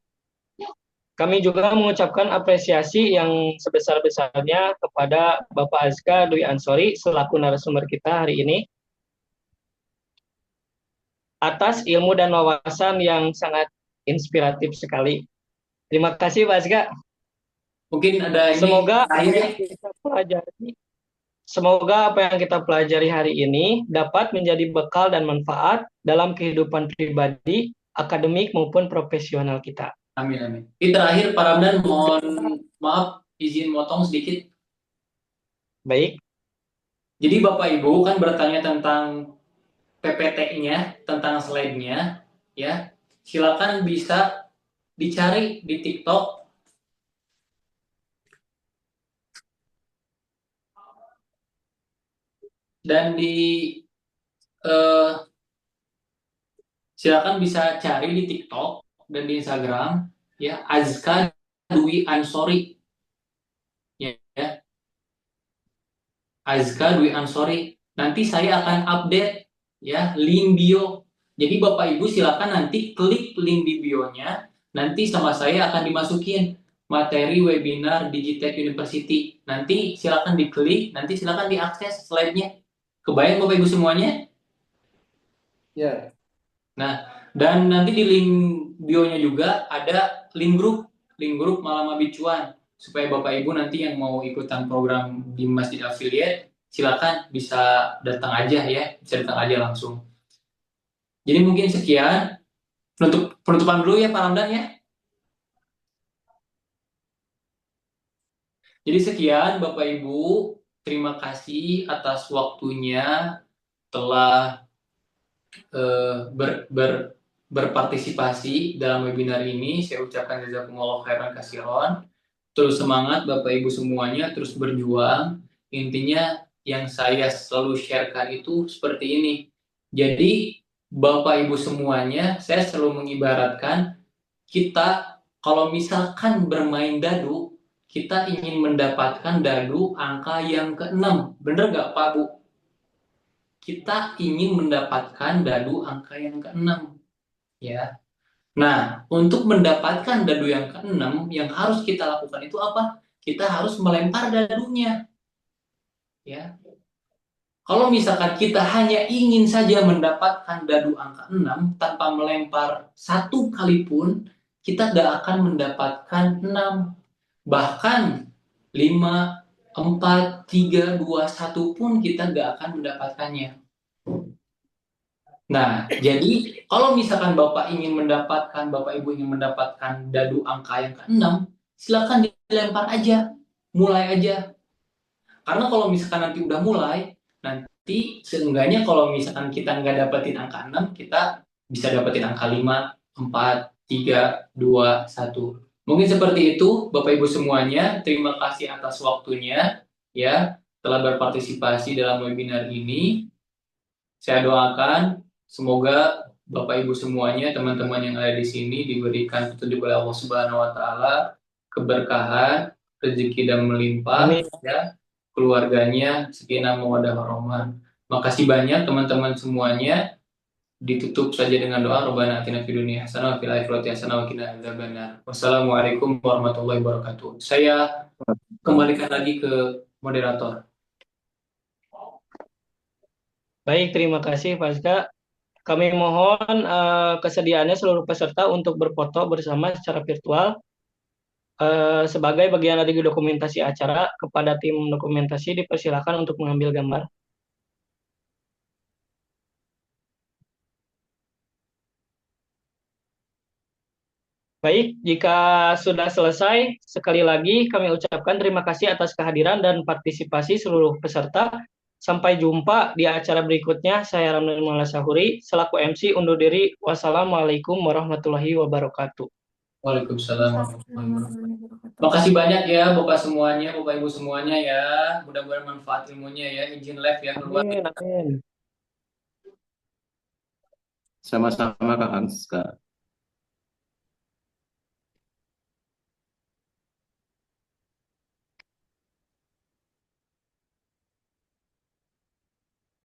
Kami juga mengucapkan apresiasi yang sebesar-besarnya kepada Bapak Azka Dwi Ansori selaku narasumber kita hari ini atas ilmu dan wawasan yang sangat inspiratif sekali. Terima kasih Pak Azka. Mungkin ada ini Semoga apa akhirnya. yang kita pelajari Semoga apa yang kita pelajari hari ini dapat menjadi bekal dan manfaat dalam kehidupan pribadi, akademik maupun profesional kita. Amin amin. Di terakhir Pak Ramdan mohon maaf izin motong sedikit. Baik, Jadi Bapak Ibu kan bertanya tentang PPT-nya, tentang slide-nya, ya. Silakan bisa dicari di TikTok dan eh, silakan bisa cari di TikTok dan di Instagram, ya, Azka Dwi Ansori, ya. Azka Dwi Ansori. Nanti saya akan update ya link bio. Jadi Bapak Ibu silakan nanti klik link di bio-nya. Nanti sama saya akan dimasukin materi webinar Digitech University. Nanti silakan diklik, nanti silakan diakses slide-nya. Kebayang Bapak Ibu semuanya? Ya. Nah, dan nanti di link bio-nya juga ada link grup Malama Bicuan, supaya Bapak Ibu nanti yang mau ikutan program di Masjid Affiliate, silakan bisa datang aja ya, bisa datang aja langsung. Jadi mungkin sekian, penutupan dulu ya Pak Ramdan ya. Jadi sekian Bapak Ibu, terima kasih atas waktunya telah berpartisipasi dalam webinar ini. Saya ucapkan jazakumullah khairan kasiron. Terus semangat Bapak Ibu semuanya, terus berjuang. Intinya yang saya selalu sharekan itu seperti ini. Jadi Bapak Ibu semuanya, saya selalu mengibaratkan kita kalau misalkan bermain dadu, kita ingin mendapatkan dadu angka yang ke-6. Bener nggak Pak Bu? Kita ingin mendapatkan dadu angka yang ke-6. Ya. Nah, untuk mendapatkan dadu yang ke-6, yang harus kita lakukan itu apa? Kita harus melempar dadunya. Ya. Kalau misalkan kita hanya ingin saja mendapatkan dadu angka 6 tanpa melempar satu kali pun, kita tidak akan mendapatkan 6. Bahkan 5, 4, 3, 2, 1 pun kita tidak akan mendapatkannya. Nah, jadi kalau misalkan Bapak Ibu ingin mendapatkan dadu angka yang ke-6, silakan dilempar aja, mulai aja. Karena kalau misalkan nanti udah mulai, nanti seenggaknya kalau misalkan kita nggak dapetin angka 6, kita bisa dapetin angka 5, 4, 3, 2, 1. Mungkin seperti itu, Bapak Ibu semuanya. Terima kasih atas waktunya, ya, telah berpartisipasi dalam webinar ini. Saya doakan semoga Bapak Ibu semuanya, teman-teman yang ada di sini diberikan petunjuk oleh Allah Subhanahu wa taala, keberkahan, rezeki dan melimpah, Amin. ya, keluarganya sakinah mawaddah warahmah. Makasih banyak teman-teman semuanya. Ditutup saja dengan doa Rabbana atina fid dunya hasanah wa fil akhirati hasanah wa qina adzabannar. Wassalamualaikum warahmatullahi wabarakatuh. Saya kembalikan lagi ke moderator. Baik, terima kasih Fazka. Kami mohon kesediaannya seluruh peserta untuk berfoto bersama secara virtual. Sebagai bagian dari dokumentasi acara, kepada tim dokumentasi dipersilakan untuk mengambil gambar. Baik, jika sudah selesai, sekali lagi kami ucapkan terima kasih atas kehadiran dan partisipasi seluruh peserta. Sampai jumpa di acara berikutnya. Saya Ramdan Maula Sahuri, selaku MC undur diri. Wassalamualaikum warahmatullahi wabarakatuh. Waalaikumsalam warahmatullahi Assalamualaikum wabarakatuh. warahmatullahi wabarakatuh. Makasih banyak ya Bapak semuanya, Bapak Ibu semuanya ya. Mudah-mudahan manfaat ilmunya ya. Izin live ya keluar. Amin, amin. Sama-sama Kak Angska.